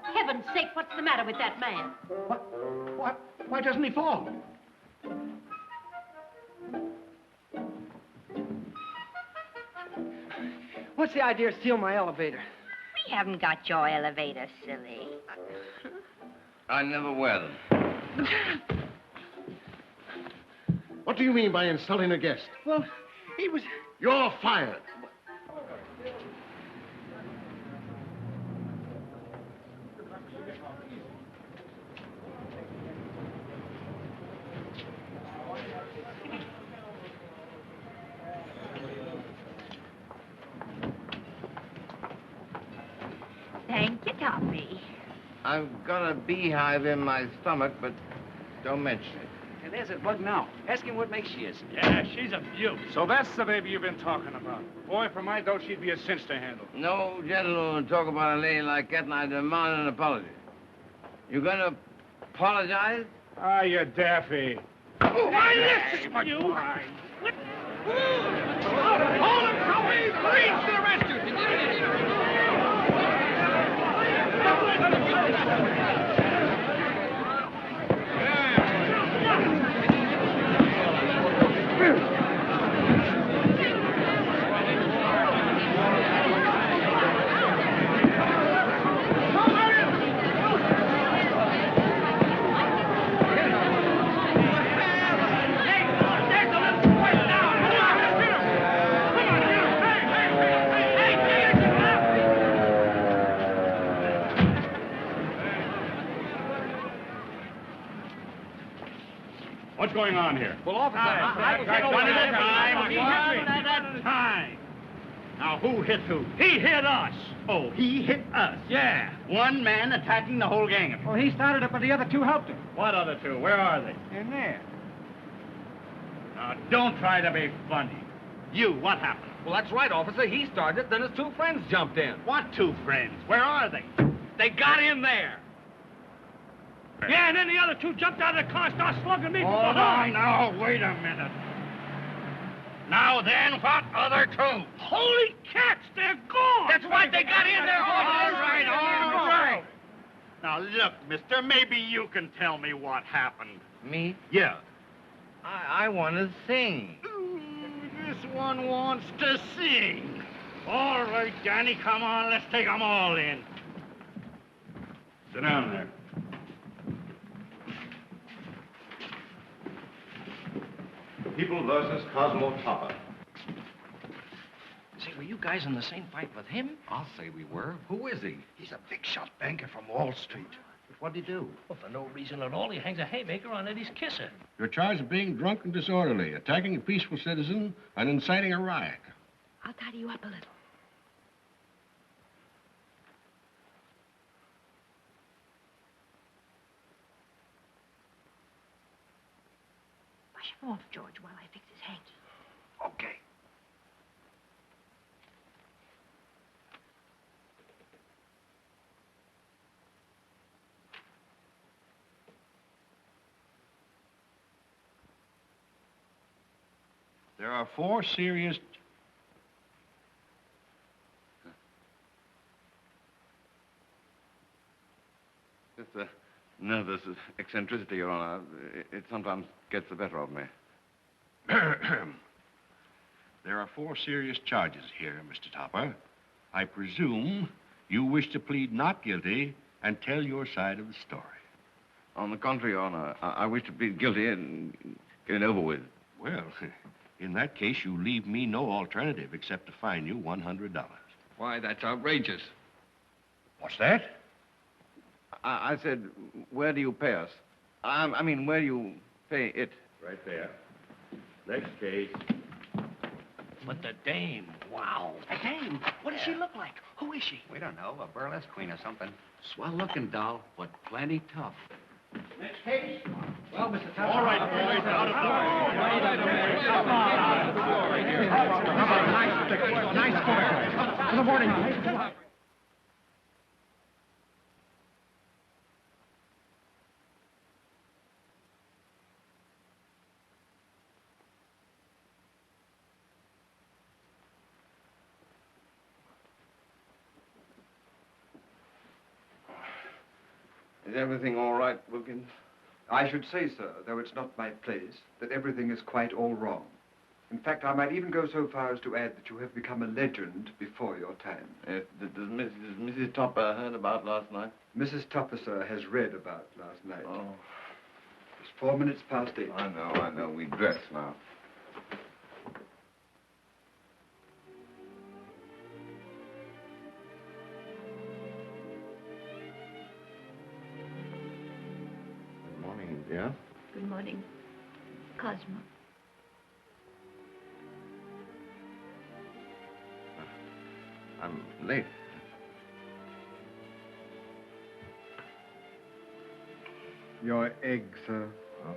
For heaven's sake, what's the matter with that man? What? Why doesn't he fall? What's the idea of stealing my elevator? We haven't got your elevator, silly. I never wear them. What do you mean by insulting a guest? Well, he was... You're fired. Thank you, Toppy. I've got a beehive in my stomach, but don't mention it. Hey, there's that bug now. Ask him what makes she is. Yeah, she's a beaut. So that's the baby you've been talking about. Boy, for my dough, she'd be a cinch to handle. No gentleman would talk about a lady like that, and I demand an apology. You gonna apologize? Ah, you daffy. Oh, my listen, you! You. Hold him, Cary! Please, to the rescue! What's going on here? Well, officer, Time. Now, who hit who? He hit us. Oh, he hit us. Yeah, one man attacking the whole gang of them. Well, he started it, but the other two helped him. What other two? Where are they? In there. Now, don't try to be funny. You, what happened? Well, that's right, officer. He started, then his two friends jumped in. What two friends? Where are they? They got in there. Yeah, and then the other two jumped out of the car and started slugging me from Hold behind. on, now, wait a minute. Now then, what other two? Holy cats, they're gone. That's right, they got in there. All right. Now, look, mister, maybe you can tell me what happened. Me? Yeah. I want to sing. This one wants to sing. All right, Danny, come on, let's take them all in. Sit down there. People versus Cosmo Topper. Say, were you guys in the same fight with him? I'll say we were. Who is he? He's a big shot banker from Wall Street. What'd he do? Well, for no reason at all, he hangs a haymaker on Eddie's kisser. You're charged of being drunk and disorderly, attacking a peaceful citizen, and inciting a riot. I'll tidy you up a little. Wash him off, George, while I fix his hanky. Okay. There are 4 serious... It's nervous eccentricity, Your Honor. It sometimes gets the better of me. There are 4 serious charges here, Mr. Topper. I presume you wish to plead not guilty and tell your side of the story. On the contrary, Your Honor, I wish to plead guilty and get it over with. Well, in that case, you leave me no alternative except to fine you $100. Why, that's outrageous. What's that? I said, where do you pay us? I mean, where do you pay it? Right there. Next case. But the dame, wow. The dame? What does she look like? Who is she? We don't know. A burlesque queen or something. Swell-looking doll, but plenty tough. Next case. Well, Mr. Topper. All right, boys, out of Nice square. To the boarding house. Is everything all right, Wilkins? I should say, sir, though it's not my place, that everything is quite all wrong. In fact, I might even go so far as to add that you have become a legend before your time. Does Mrs. Topper heard about last night? Mrs. Topper, sir, has read about last night. Oh. It's 4 minutes past 8. I know. We dress now. Good morning, dear. Good morning, Cosmo. I'm late. Your egg, sir. Oh.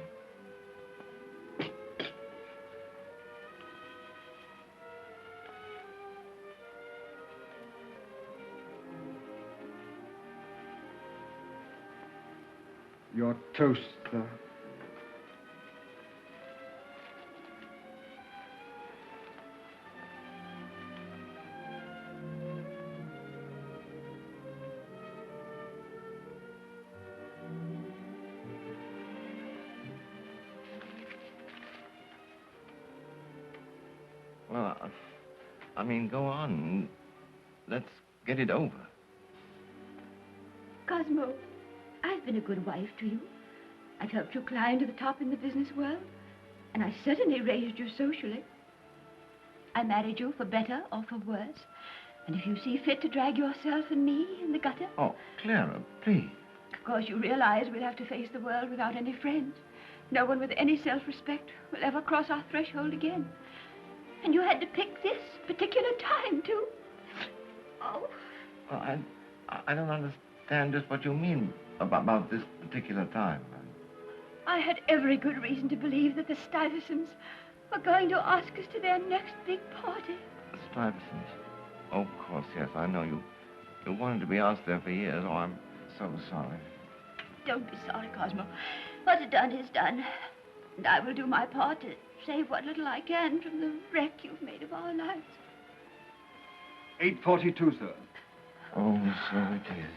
Your toast, sir. Well, I mean, go on. Let's get it over. Cosmo, I've been a good wife to you. I've helped you climb to the top in the business world, and I certainly raised you socially. I married you for better or for worse, and if you see fit to drag yourself and me in the gutter... Oh, Clara, please. Of course, you realize we'll have to face the world without any friends. No one with any self-respect will ever cross our threshold again. And you had to pick this particular time, too. Oh. Well, I don't understand just what you mean about this particular time. I had every good reason to believe that the Stuyvesants were going to ask us to their next big party. The Stuyvesants? Oh, of course, yes, I know you. You wanted to be asked there for years. Oh, I'm so sorry. Don't be sorry, Cosmo. What's done is done. And I will do my part to save what little I can from the wreck you've made of our lives. 8:42, sir. Oh, so it is.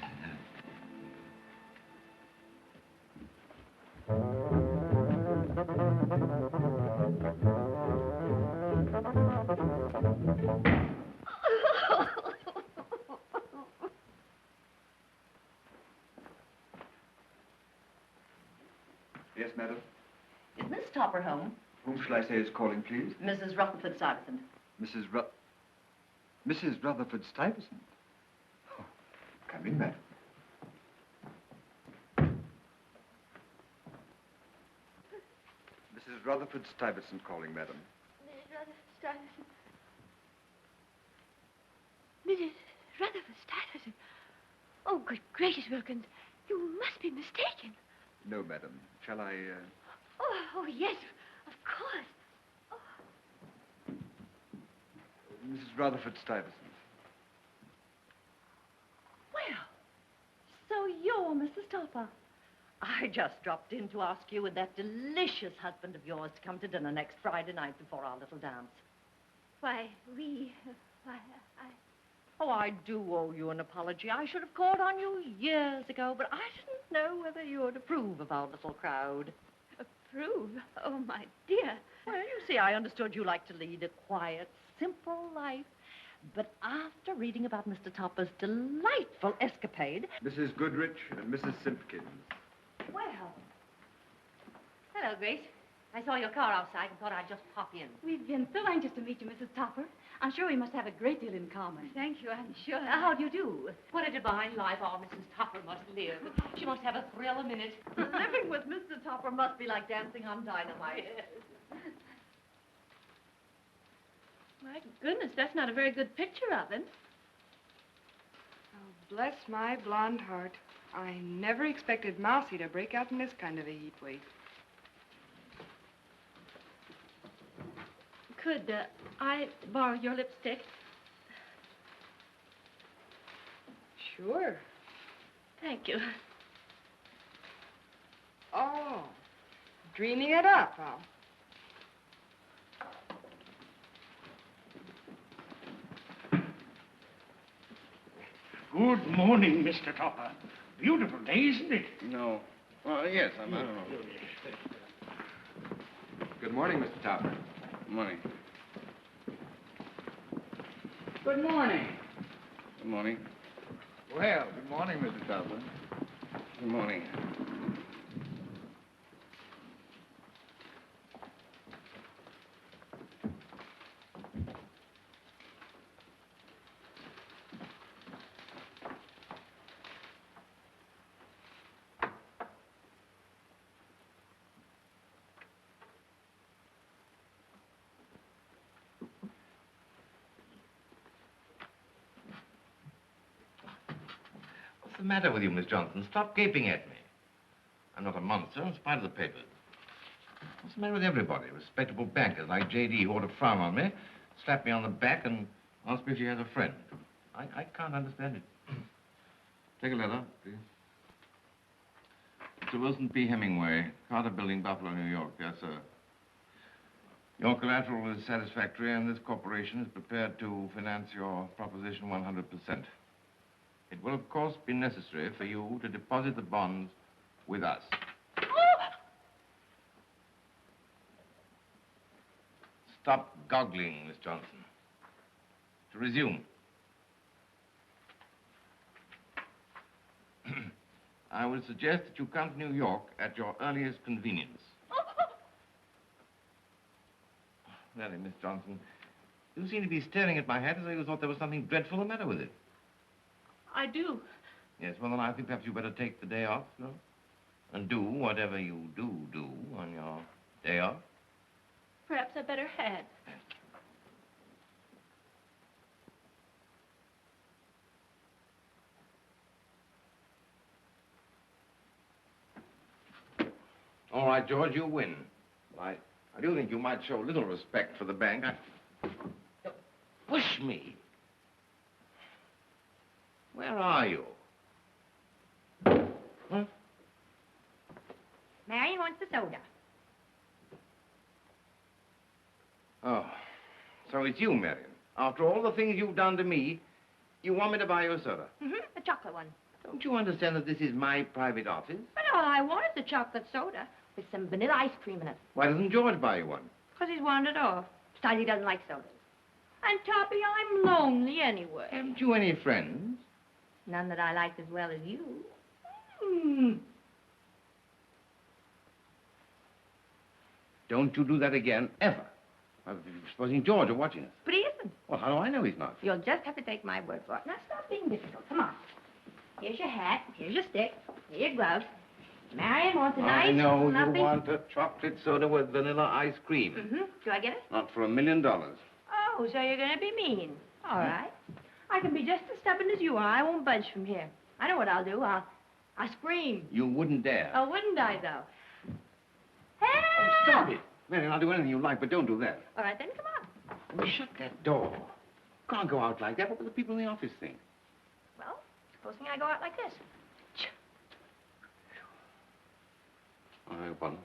Yes, madam? Is Miss Topper home? Whom shall I say is calling, please? Mrs. Rutherford Stuyvesant. Mrs. Rutherford Stuyvesant? Oh, come in, madam. Mrs. Rutherford Stuyvesant calling, madam. Mrs. Rutherford Stuyvesant. Mrs. Rutherford Stuyvesant. Oh, good gracious, Wilkins. You must be mistaken. No, madam. Shall I, Oh, yes, of course. Oh. Mrs. Rutherford Stuyvesant. Well, so you're Mrs. Topper. I just dropped in to ask you and that delicious husband of yours to come to dinner next Friday night before our little dance. Why, Oh, I do owe you an apology. I should have called on you years ago, but I didn't know whether you would approve of our little crowd. Approve? Oh, my dear. Well, you see, I understood you like to lead a quiet, simple life. But after reading about Mr. Topper's delightful escapade... Mrs. Goodrich and Mrs. Simpkins. Well. Hello, Grace. I saw your car outside and thought I'd just pop in. We've been so anxious to meet you, Mrs. Topper. I'm sure we must have a great deal in common. Thank you, I'm sure. How do you do? What a divine life our Mrs. Topper must live. She must have a thrill a minute. Living with Mr. Topper must be like dancing on dynamite. My goodness, that's not a very good picture of him. Oh, bless my blonde heart. I never expected Mousy to break out in this kind of a heat wave. Could I borrow your lipstick? Sure. Thank you. Oh, dreaming it up, huh? Good morning, Mr. Topper. Beautiful day, isn't it? No. Well, yes, I'm... Good morning, Mr. Topper. Good morning. Good morning. Good morning. Well, good morning, Mr. Topper. Good morning. What's the matter with you, Miss Johnson? Stop gaping at me. I'm not a monster, in spite of the papers. What's the matter with everybody? Respectable bankers like J.D. who ought to frown on me, slap me on the back, and ask me if she has a friend. I can't understand it. Take a letter, please. Mr. Wilson P. Hemingway, Carter Building, Buffalo, New York. Yes, sir. Your collateral is satisfactory, and this corporation is prepared to finance your proposition 100%. It will, of course, be necessary for you to deposit the bonds with us. Stop goggling, Miss Johnson. To resume. I would suggest that you come to New York at your earliest convenience. Really, Miss Johnson, you seem to be staring at my hat as though you thought there was something dreadful the matter with it. I do. Yes, well, then I think perhaps you better take the day off, no? And do whatever you do on your day off. Perhaps I better had. All right, George, you win. But I do think you might show a little respect for the bank. Push me. Where are you? Huh? Marion wants the soda. Oh, so it's you, Marion. After all the things you've done to me, you want me to buy you a soda? Mm-hmm, the chocolate one. Don't you understand that this is my private office? But all I want is the chocolate soda with some vanilla ice cream in it. Why doesn't George buy you one? Because he's wandered off. Besides, he doesn't like sodas. And, Toppy, I'm lonely anyway. Haven't you any friends? None that I like as well as you. Don't you do that again, ever. Supposing George are watching us. But he isn't. Well, how do I know he's not? You'll just have to take my word for it. Now, stop being difficult. Come on. Here's your hat. Here's your stick. Here are your gloves. Marion wants a nice, I know fluffy... you want a chocolate soda with vanilla ice cream. Mm-hmm. Do I get it? Not for $1 million. Oh, so you're going to be mean. All right. I can be just as stubborn as you are. I won't budge from here. I know what I'll do. I'll scream. You wouldn't dare. Oh, wouldn't I, though? Hey! Oh, stop it. Marion, I'll do anything you like, but don't do that. All right, then, come on. Well, shut that door. Can't go out like that. What will the people in the office think? Well, supposing I go out like this. I won.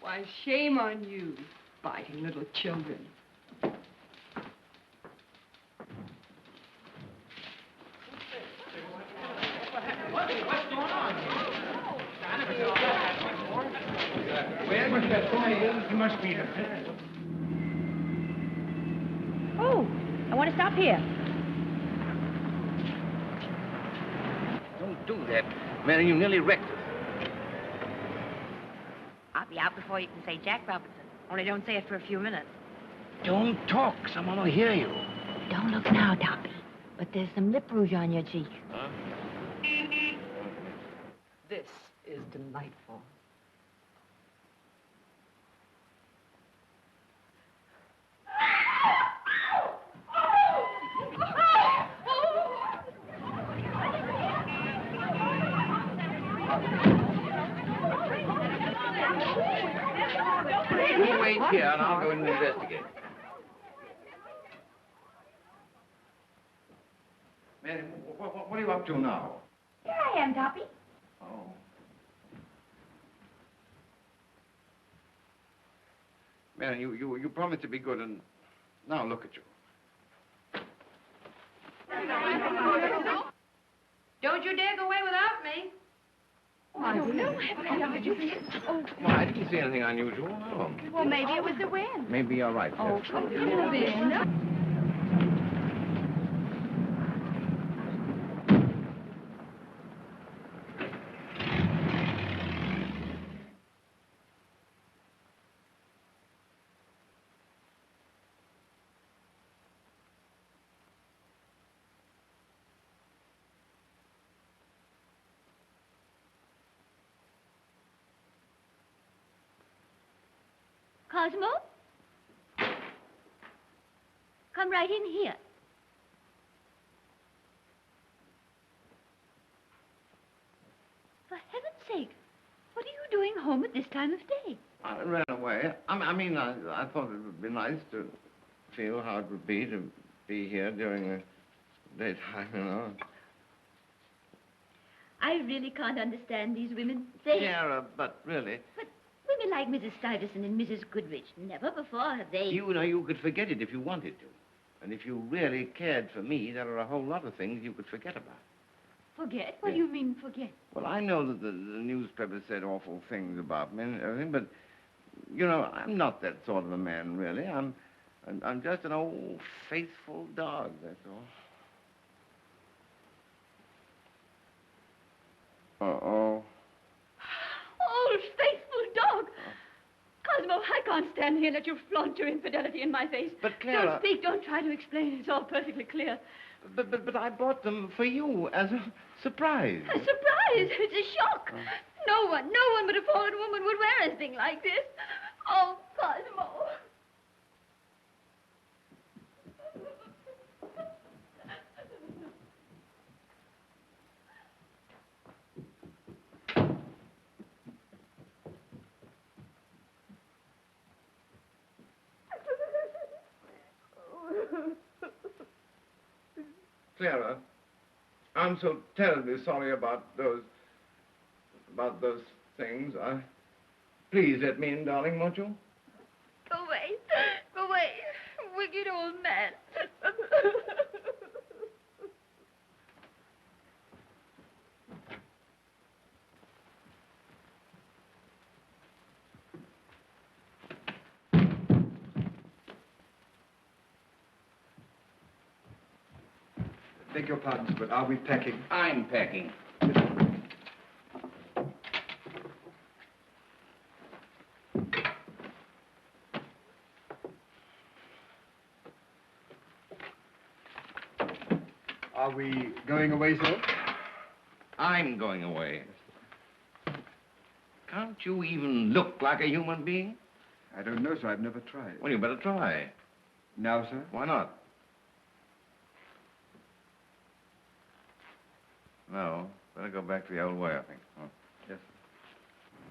Why, shame on you, biting little children. Where's that boy? He must be the Oh, I want to stop here. Don't do that. Marion, you nearly wrecked us. I'll be out before you can say Jack Robinson. Only don't say it for a few minutes. Don't talk. Someone will hear you. Don't look now, Toppy. But there's some lip rouge on your cheek. Huh? This is delightful. You wait here, and I'll go in and investigate. Marion, what are you up to now? Here I am, Toppy. Oh. Marion, you promised to be good, and now look at you. Don't you dare go away without me. Oh, I don't know. Did you see it? Oh, Well, I didn't see anything unusual, no. well, maybe it was the wind. Maybe you're right, oh, Jeff. come in. Cosmo? Come right in here. For heaven's sake, what are you doing home at this time of day? I ran away. I thought it would be nice to feel how it would be to be here during the daytime, you know. I really can't understand these women. They... Clara, but really... But women like Mrs. Stuyvesant and Mrs. Goodrich, never before have they... You know, you could forget it if you wanted to. And if you really cared for me, there are a whole lot of things you could forget about. Forget? What do you mean, forget? Well, I know that the newspapers said awful things about me and everything, but, you know, I'm not that sort of a man, really. I'm just an old, faithful dog, that's all. Uh-oh. Old faithful dog! Cosmo, I can't stand here and let you flaunt your infidelity in my face. But, Clara... Don't speak, don't try to explain. It's all perfectly clear. But I bought them for you as a surprise. A surprise! It's a shock. No one but a fallen woman would wear anything like this. Oh, Cosmo. Clara, I'm so terribly sorry about those things. Please let me in, darling, won't you? Go away. Go away. Wicked old man. Beg your pardon, sir, but are we packing? I'm packing. Are we going away, sir? I'm going away. Can't you even look like a human being? I don't know, sir. I've never tried. Well, you better try. Now, sir? Why not? No. Better go back to the old way, I think. Huh? Yes.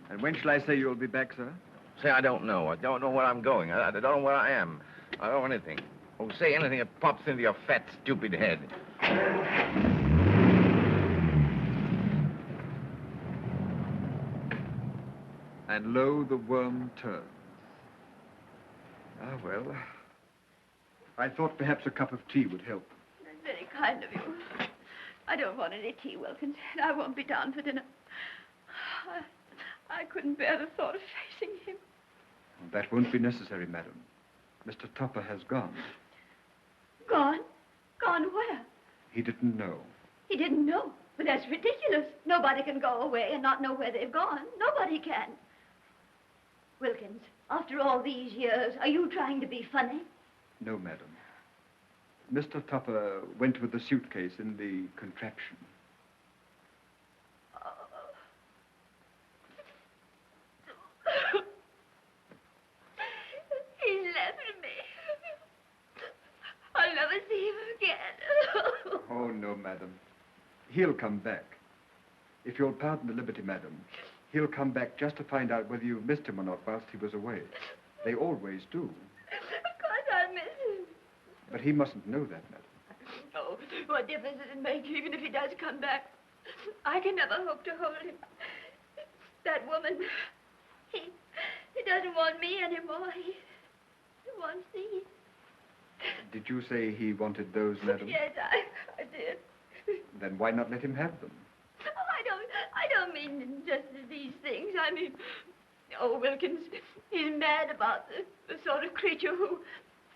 And when shall I say you'll be back, sir? Say, I don't know. I don't know where I'm going. I don't know where I am. I don't know anything. Oh, say anything that pops into your fat, stupid head. And lo, the worm turns. Ah, well. I thought perhaps a cup of tea would help. That's very kind of you. I don't want any tea, Wilkins, and I won't be down for dinner. I couldn't bear the thought of facing him. That won't be necessary, madam. Mr. Topper has gone. Gone? Gone where? He didn't know. He didn't know. But that's ridiculous. Nobody can go away and not know where they've gone. Nobody can. Wilkins, after all these years, are you trying to be funny? No, madam. Mr. Topper went with the suitcase in the contraption. He left me. I'll never see him again. Oh, no, madam. He'll come back. If you'll pardon the liberty, madam, he'll come back just to find out whether you've missed him or not whilst he was away. They always do. Of course I'll miss him. But he mustn't know that, madam. Oh, what difference does it make, even if he does come back? I can never hope to hold him. That woman, he doesn't want me anymore. He wants these. Did you say he wanted those, madam? Yes, I did. Then why not let him have them? Oh, I don't mean just these things. I mean, oh, Wilkins, he's mad about the sort of creature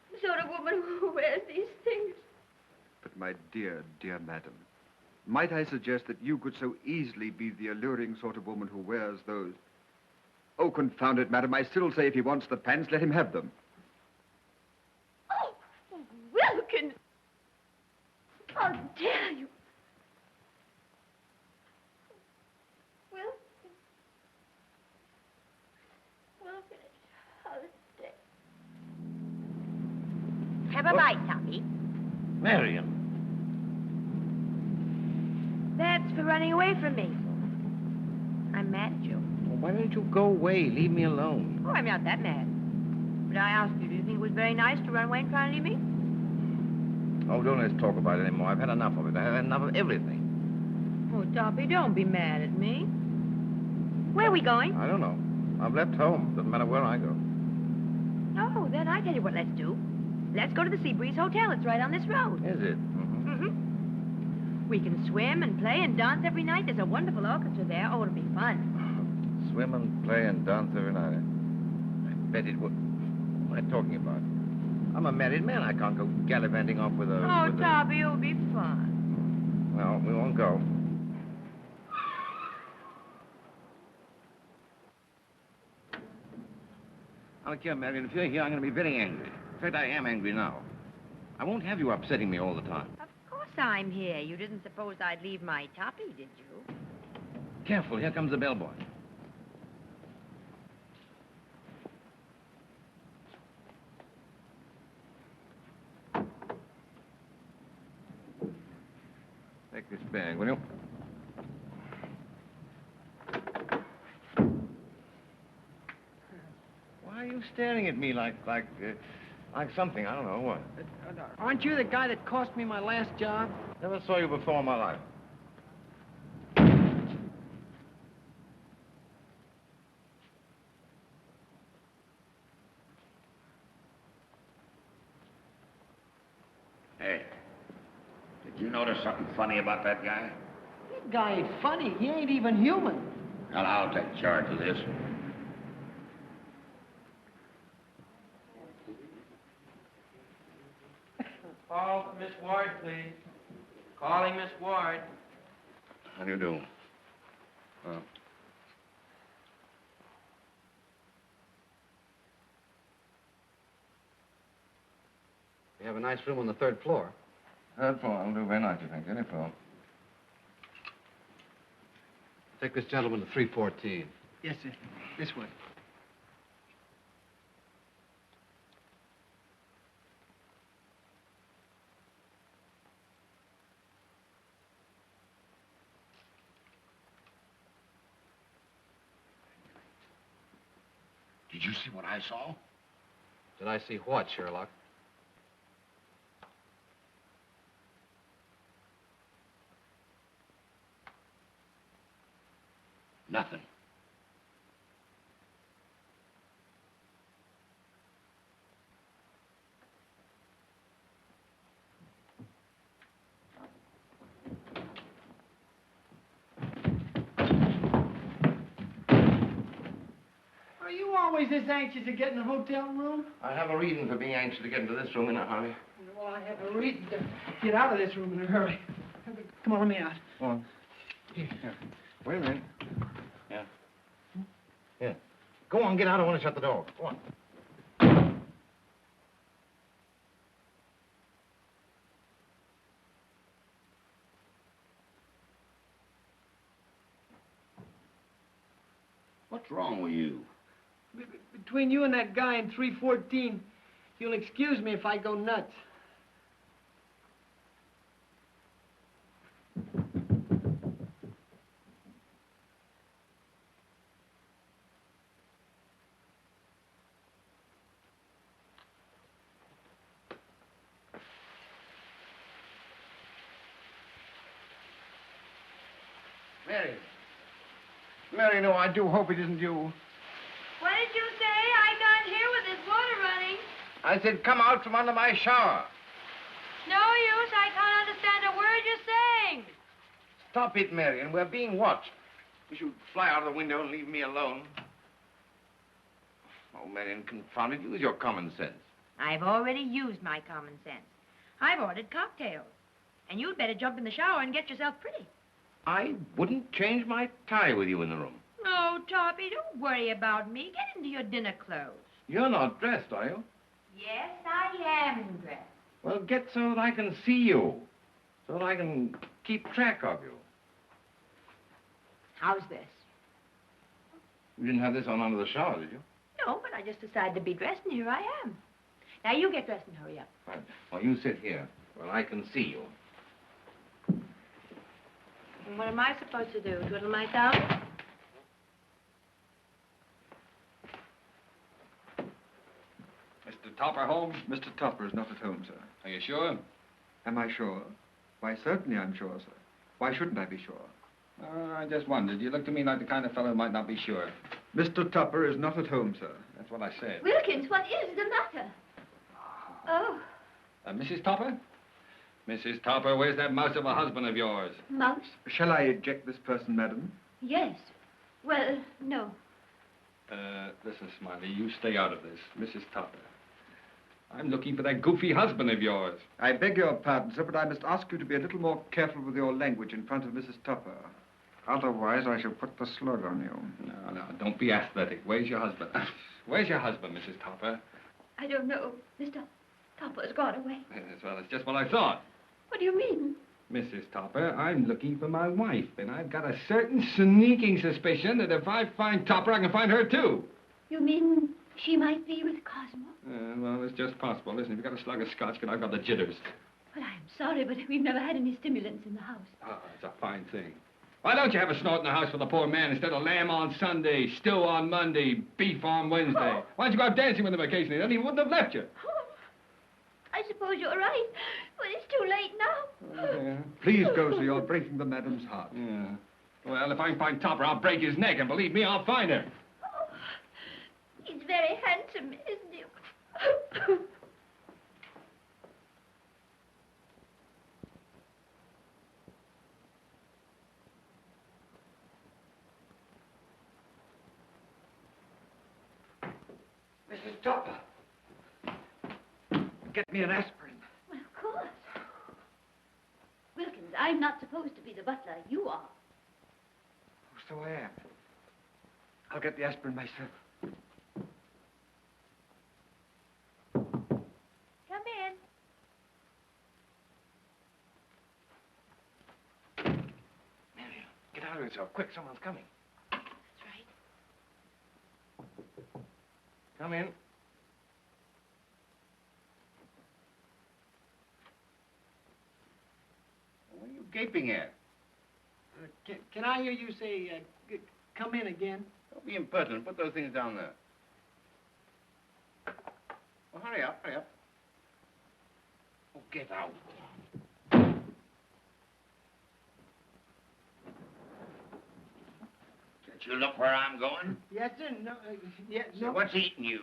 the sort of woman who wears these things. But my dear, dear madam, might I suggest that you could so easily be the alluring sort of woman who wears those? Oh, confound it, madam, I still say if he wants the pants, let him have them. Oh, Wilkins! How dare you? Have a bite, Tommy. Marion. That's for running away from me. I'm mad at you. Well, why don't you go away? Leave me alone. Oh, I'm not that mad. But I asked you, do you think it was very nice to run away and try and leave me? Oh, don't let's talk about it anymore. I've had enough of it. I've had enough of everything. Oh, Toppy, don't be mad at me. Where are we going? I don't know. I've left home. Doesn't matter where I go. Oh, then I tell you what let's do. Let's go to the Seabreeze Hotel. It's right on this road. Is it? Mm-hmm. We can swim and play and dance every night. There's a wonderful orchestra there. Oh, it'll be fun. Swim and play and dance every night. I bet it would. What am I talking about? I'm a married man. I can't go gallivanting off with a... Oh, Toppy, it'll be fun. Well, we won't go. I don't care, Marion. If you're here, I'm going to be very angry. In fact, I am angry now. I won't have you upsetting me all the time. Of course I'm here. You didn't suppose I'd leave my toppy, did you? Careful, here comes the bellboy. Take this bag, will you? Why are you staring at me like something? I don't know what. Aren't you the guy that cost me my last job? Never saw you before in my life. Hey, did you notice something funny about that guy? That guy ain't funny. He ain't even human. Well, I'll take charge of this. Call Miss Ward, please. Calling Miss Ward. How do you do? We have a nice room on the 3rd floor. 3rd floor. I'll do very nicely, thank you. Any floor. Take this gentleman to 314. Yes, sir. This way. Did you see what I saw? Did I see what, Sherlock? Nothing. Are you always this anxious to get in a hotel room? I have a reason for being anxious to get into this room in a hurry. Well, I have a reason to get out of this room in a hurry. Come on, let me out. Go on. Here. Wait a minute. Yeah. Here. Go on, get out. I want to shut the door. Go on. What's wrong with you? Between you and that guy in 314, you'll excuse me if I go nuts. Mary, no, I do hope it isn't you. What did you say? I'm not here with this water running. I said, come out from under my shower. No use. I can't understand a word you're saying. Stop it, Marion. We're being watched. You should fly out of the window and leave me alone. Oh, Marion, confound it. Use your common sense. I've already used my common sense. I've ordered cocktails. And you'd better jump in the shower and get yourself pretty. I wouldn't change my tie with you in the room. Oh, Toppy, don't worry about me. Get into your dinner clothes. You're not dressed, are you? Yes, I am dressed. Well, get so that I can see you. So that I can keep track of you. How's this? You didn't have this on under the shower, did you? No, but I just decided to be dressed, and here I am. Now, you get dressed and hurry up. Right. Well, you sit here where I can see you. And what am I supposed to do? Twiddle my thumb? Mr. Topper home? Mr. Topper is not at home, sir. Are you sure? Am I sure? Why, certainly I'm sure, sir. Why shouldn't I be sure? I just wondered. You look to me like the kind of fellow who might not be sure. Mr. Topper is not at home, sir. That's what I said. Wilkins, what is the matter? Oh, Mrs. Topper? Mrs. Topper, where's that mouse of a husband of yours? mouse? Shall I eject this person, madam? Yes. Well, no. Listen, Smiley, you stay out of this. Mrs. Topper. I'm looking for that goofy husband of yours. I beg your pardon, sir, but I must ask you to be a little more careful with your language in front of Mrs. Topper. Otherwise, I shall put the slug on you. No, don't be athletic. Where's your husband? Where's your husband, Mrs. Topper? I don't know. Mr. Topper's gone away. Well, it's just what I thought. What do you mean? Mrs. Topper, I'm looking for my wife, and I've got a certain sneaking suspicion that if I find Topper, I can find her, too. You mean she might be with Cosmo? Well, it's just possible. Listen, if you've got a slug of scotch, I've got the jitters. Well, I'm sorry, but we've never had any stimulants in the house. Ah, it's a fine thing. Why don't you have a snort in the house for the poor man instead of lamb on Sunday, stew on Monday, beef on Wednesday? Why don't you go out dancing with him occasionally? Then he wouldn't have left you. I suppose you're right, but it's too late now. Yeah. Please go, sir. You're breaking the madam's heart. Yeah. Well, if I can find Topper, I'll break his neck, and believe me, I'll find her. Oh, he's very handsome, isn't he? Mrs. Topper. Get me an aspirin. Well, of course. Wilkins, I'm not supposed to be the butler. You are. Oh, so I am. I'll get the aspirin myself. Come in. Get out of here, so quick. Someone's coming. That's right. Come in. What are you gaping at? Can I hear you say, come in again? Don't be impertinent. Put those things down there. Well, hurry up, hurry up. Oh, get out. Can't you look where I'm going? Yes, sir. No, yeah, So what's eating you?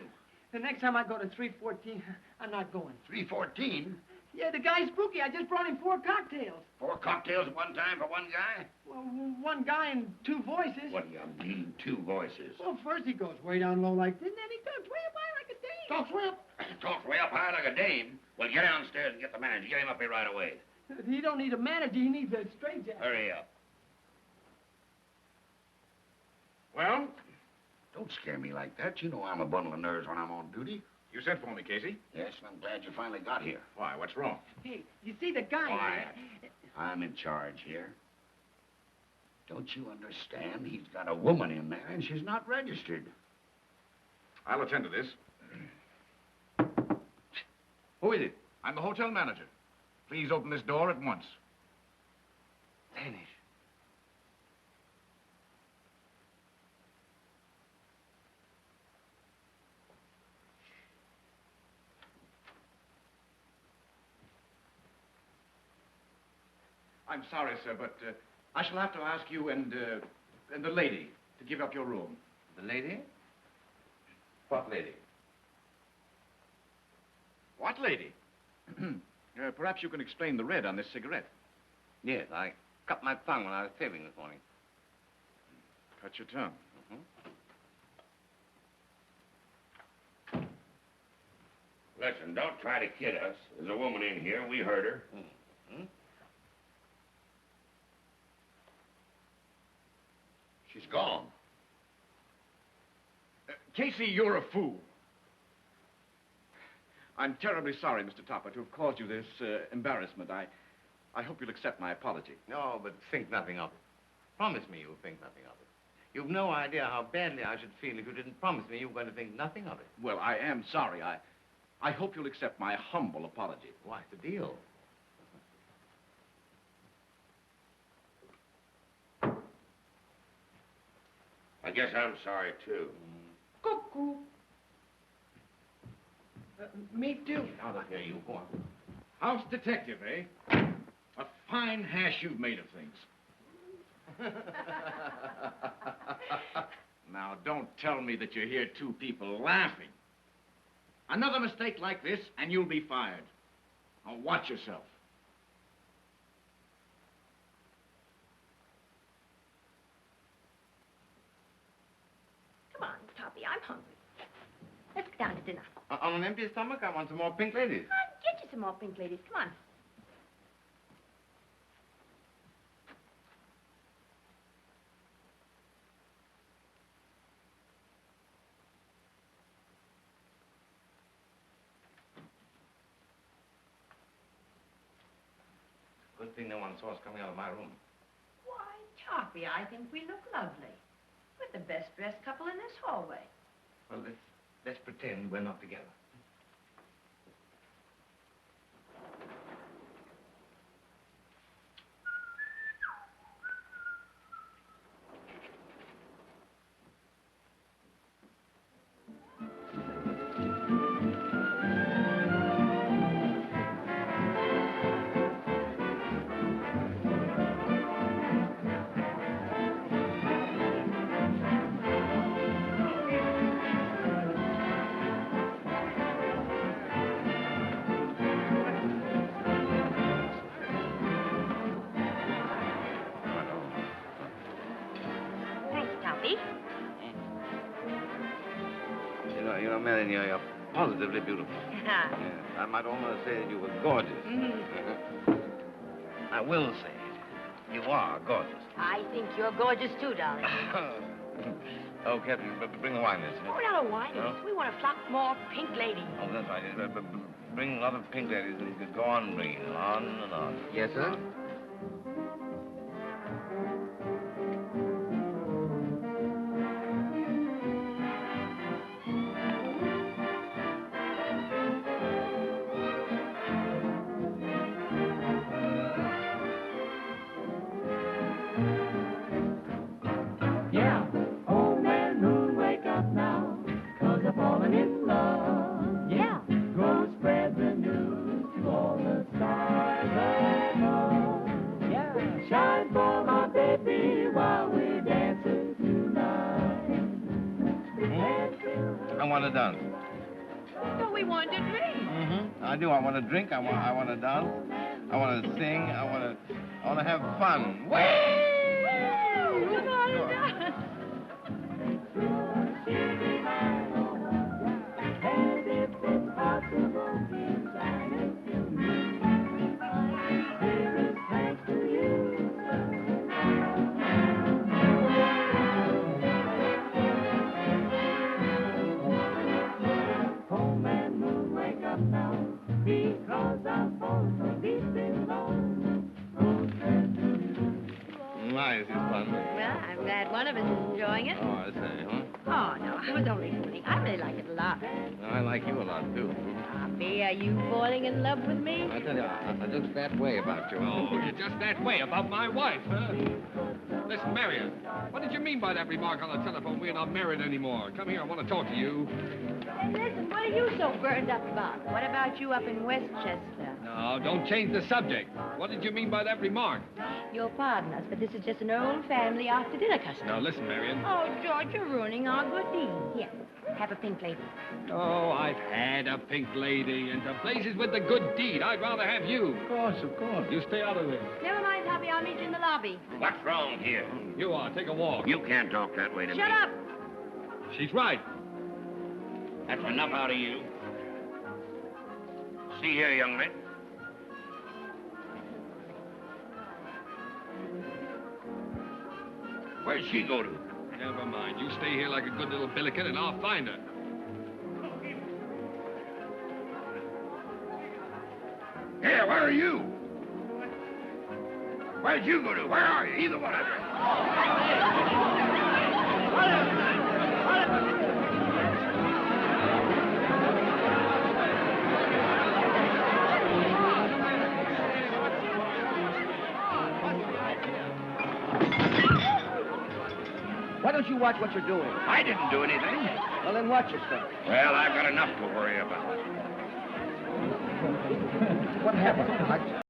The next time I go to 314, I'm not going. 314? Yeah, the guy's spooky. I just brought him 4 cocktails. 4 cocktails at one time for one guy? Well, one guy and 2 voices. What do you mean, 2 voices? Well, first he goes way down low like this, and then he talks way up high like a dame. Talks way up. Talks way up high like a dame. Well, get downstairs and get the manager. Get him up here right away. He don't need a manager. He needs a straitjacket. Hurry up. Well, don't scare me like that. You know I'm a bundle of nerves when I'm on duty. You sent for me, Casey? Yes, and I'm glad you finally got here. Why, what's wrong? Hey, you see the guy? Quiet. I'm in charge here. Don't you understand? He's got a woman in there, and she's not registered. I'll attend to this. Who is it? I'm the hotel manager. Please open this door at once. Vanish. I'm sorry, sir, but I shall have to ask you and the lady to give up your room. The lady? What lady? What lady? Perhaps you can explain the red on this cigarette. Yes, I cut my tongue when I was shaving this morning. Cut your tongue. Listen, don't try to kid us. There's a woman in here. We heard her. She's gone. Casey, you're a fool. I'm terribly sorry, Mr. Topper, to have caused you this embarrassment. I hope you'll accept my apology. No, but think nothing of it. Promise me you'll think nothing of it. You've no idea how badly I should feel if you didn't promise me you were going to think nothing of it. Well, I am sorry. I hope you'll accept my humble apology. Why, the deal. I guess I'm sorry, too. Cuckoo. Me too. Out of here, you go on. House detective, eh? A fine hash you've made of things. Now, don't tell me that you hear 2 people laughing. Another mistake like this, and you'll be fired. Now, watch yourself. Come on, Toppy, I'm hungry. Let's go down to dinner. On an empty stomach, I want some more pink ladies. I'll get you some more pink ladies. Come on. Good thing no one saw us coming out of my room. Why, Toppy, I think we look lovely. We're the best dressed couple in this hallway. Well, let's pretend we're not together. Marion, you're positively beautiful. Yes, I might almost say that you were gorgeous. I will say it. You are gorgeous. I think you're gorgeous too, darling. Oh, Captain, bring the wine list. Oh, not a wine list. We want a flock more pink ladies. Oh, that's right. Bring a lot of pink ladies and go on bringing them on and on. Yes, sir? I want to dance. So we want to drink. I do. I want to drink. I want to dance. I want to sing. I want to have fun. Woo! Come on and dance. Nice, it's fun. Well, I'm glad one of us is enjoying it. Oh, I say, huh? Oh, no, I was only kidding. I really like it a lot. I like you a lot, too. Poppy, are you falling in love with me? I tell you, I'm just that way about you. Oh, you're just that way about my wife, huh? Listen, Marion, what did you mean by that remark on the telephone? We're not married anymore. Come here, I want to talk to you. Hey, listen, what are you so burned up about? What about you up in Westchester? No, don't change the subject. What did you mean by that remark? You'll pardon us, but this is just an old family after-dinner custom. Now, listen, Marion. Oh, George, you're ruining our good deed. Here, have a pink lady. Oh, I've had a pink lady, and to blazes with the good deed. I'd rather have you. Of course. You stay out of this. Never mind, Toppy, I'll meet you in the lobby. What's wrong here? You are. Take a walk. You can't talk that way to me. Shut up! She's right. That's enough out of you. See here, young man. Where'd she go to? Never mind. You stay here like a good little billiken, and I'll find her. Here, where are you? Where'd you go to? Where are you? Either one of you. Why don't you watch what you're doing? I didn't do anything. Well, then watch yourself. Well, I've got enough to worry about. What happened?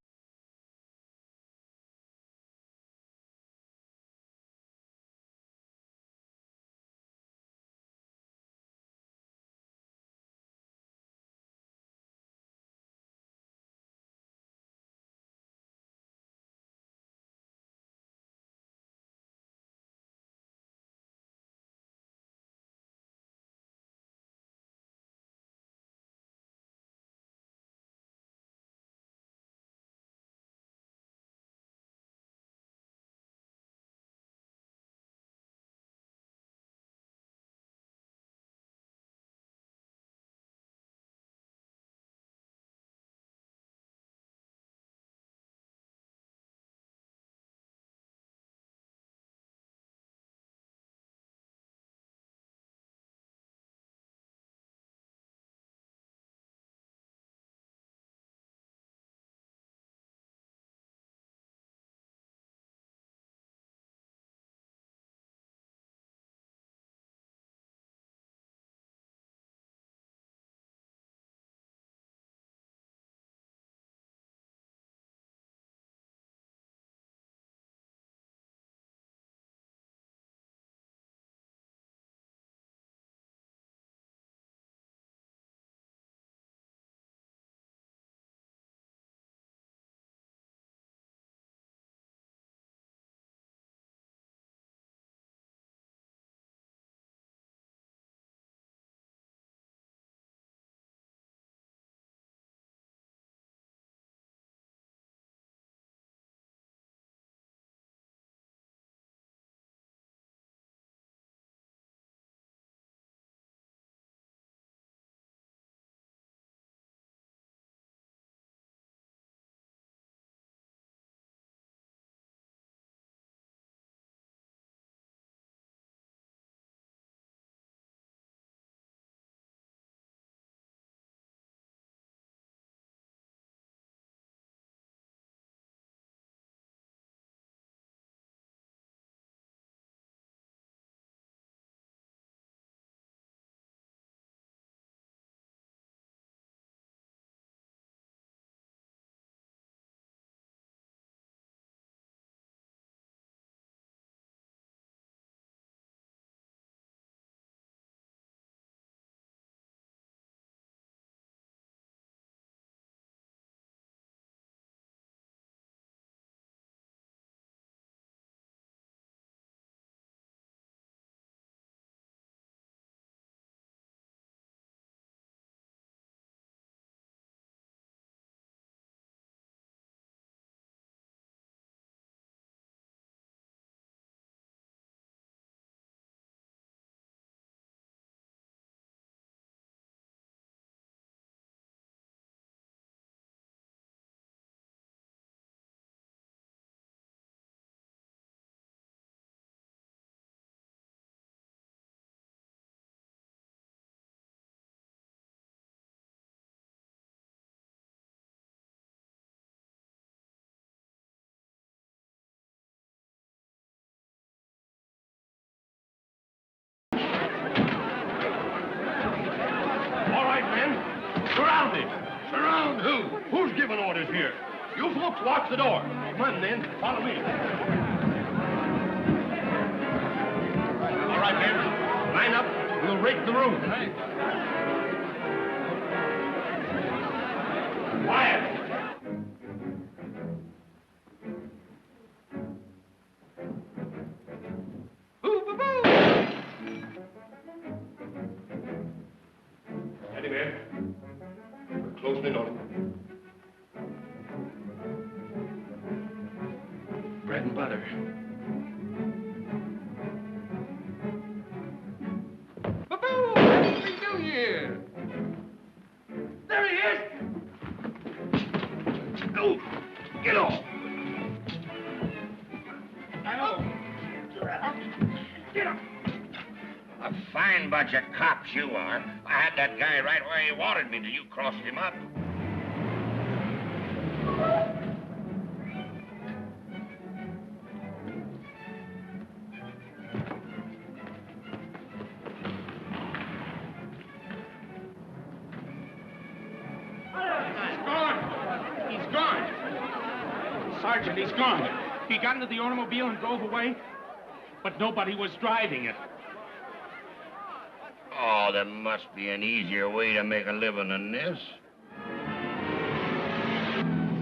You! Who's giving orders here? You folks watch the door. Come on, then. Follow me. All right, men. Line up. We'll rake the room. Quiet. Steady, man. We're closing in on him. Bread and butter. Happy New Year! There he is! No! Get off! Get up! A fine bunch of cops you are. I had that guy right where he wanted me till you crossed him up. He's gone. Sergeant, he's gone. He got into the automobile and drove away, but nobody was driving it. Oh, there must be an easier way to make a living than this.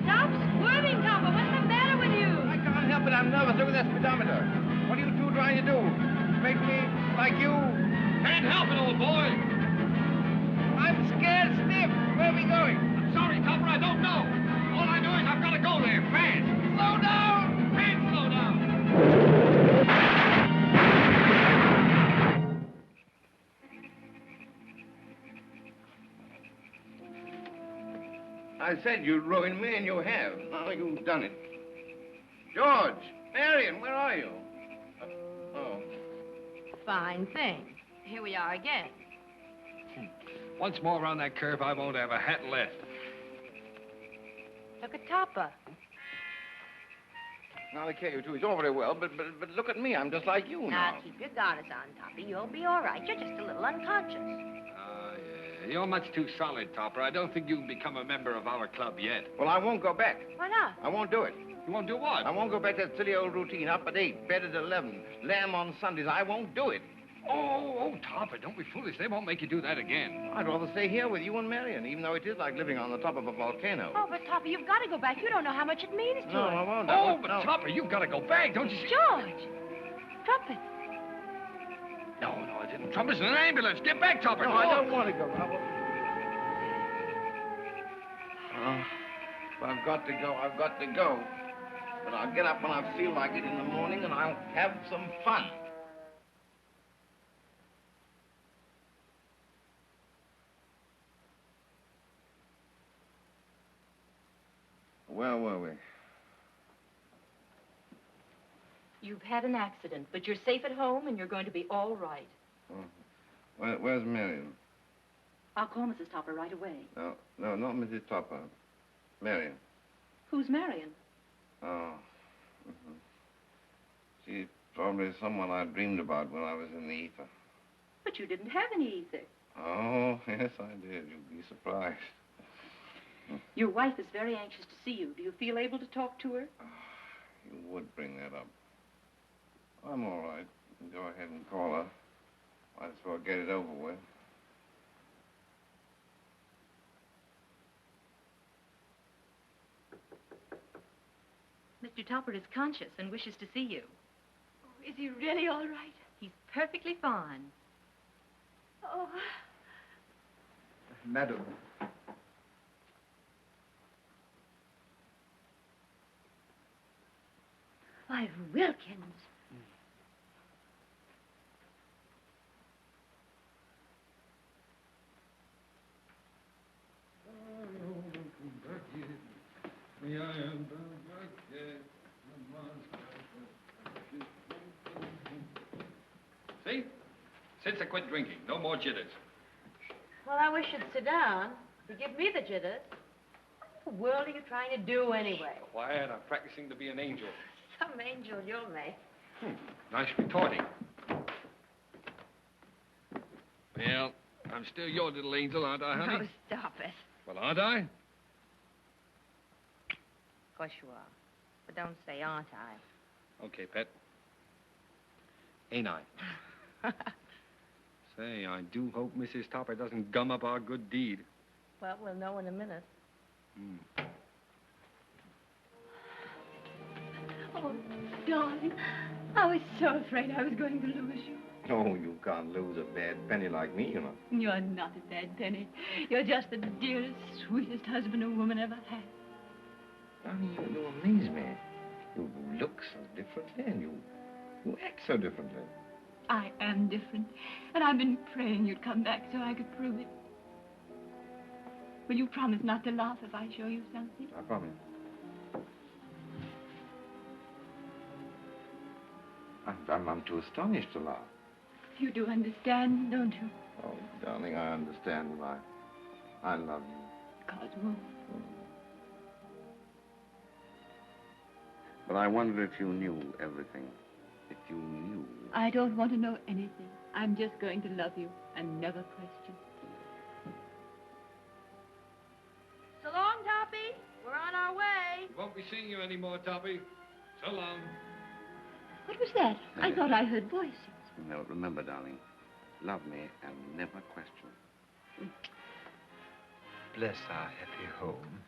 Stop squirming, Topper. What's the matter with you? I can't help it. I'm nervous. Look at that speedometer. What are you two trying to do? Make me like you? Can't help it, old boy. I'm scared stiff. Where are we going? I'm sorry, Topper, I don't know. All I know is I've got to go there, fast. Slow down! Can't slow down. I said you'd ruin me, and you have. Now you've done it. George, Marion, where are you? Oh. Fine thing. Here we are again. Once more around that curve, I won't have a hat left. Look at Topper. Now, I tell you two, it's all very well, but look at me. I'm just like you now. Now, keep your garters on, Topper. You'll be all right. You're just a little unconscious. Yeah. You're much too solid, Topper. I don't think you can become a member of our club yet. Well, I won't go back. Why not? I won't do it. You won't do what? I won't go back to that silly old routine. Up at 8, bed at 11, lamb on Sundays. I won't do it. Oh, Topper, don't be foolish. They won't make you do that again. I'd rather stay here with you and Marion, even though it is like living on the top of a volcano. Oh, but Topper, you've got to go back. You don't know how much it means to No, us. I won't. Oh, but no. Topper, you've got to go back, don't you see? George! Trumpet. No, I didn't. Trumpet's in an ambulance. Get back, Topper. No, I don't want to go. But I've got to go. I've got to go. But I'll get up when I feel like it in the morning, and I'll have some fun. Where were we? You've had an accident, but you're safe at home and you're going to be all right. Where's Marion? I'll call Mrs. Topper right away. No, not Mrs. Topper. Marion. Who's Marion? Oh. She's probably someone I dreamed about when I was in the ether. But you didn't have any ether. Oh, yes, I did. You'd be surprised. Your wife is very anxious to see you. Do you feel able to talk to her? You would bring that up. I'm all right. Go ahead and call her. Might as well get it over with. Mr. Topper is conscious and wishes to see you. Oh, is he really all right? He's perfectly fine. Oh. Madam. Why, Wilkins. See? Since I quit drinking, no more jitters. Well, I wish you'd sit down. You give me the jitters. What the world are you trying to do anyway? Quiet, I'm practicing to be an angel. Some angel you'll make. Nice retorting. Well, I'm still your little angel, aren't I, honey? Oh, stop it. Well, aren't I? course you are. But don't say, aren't I? Okay, pet. Ain't I? Say, I do hope Mrs. Topper doesn't gum up our good deed. Well, we'll know in a minute. Oh, darling, I was so afraid I was going to lose you. Oh, you can't lose a bad penny like me, you know. You're not a bad penny. You're just the dearest, sweetest husband a woman ever had. Darling, you amaze me. You look so differently and you act so differently. I am different, and I've been praying you'd come back so I could prove it. Will you promise not to laugh if I show you something? I promise. I'm too astonished to laugh. You do understand, don't you, Oh, darling, I understand. I love you. Cosmo? But I wondered if you knew everything. If you knew. I don't want to know anything. I'm just going to love you and never question. So long, Toppy. We're on our way. We won't be seeing you anymore, Toppy. So long. What was that? I thought I heard voices. No, remember, darling, love me and never question. Bless our happy home.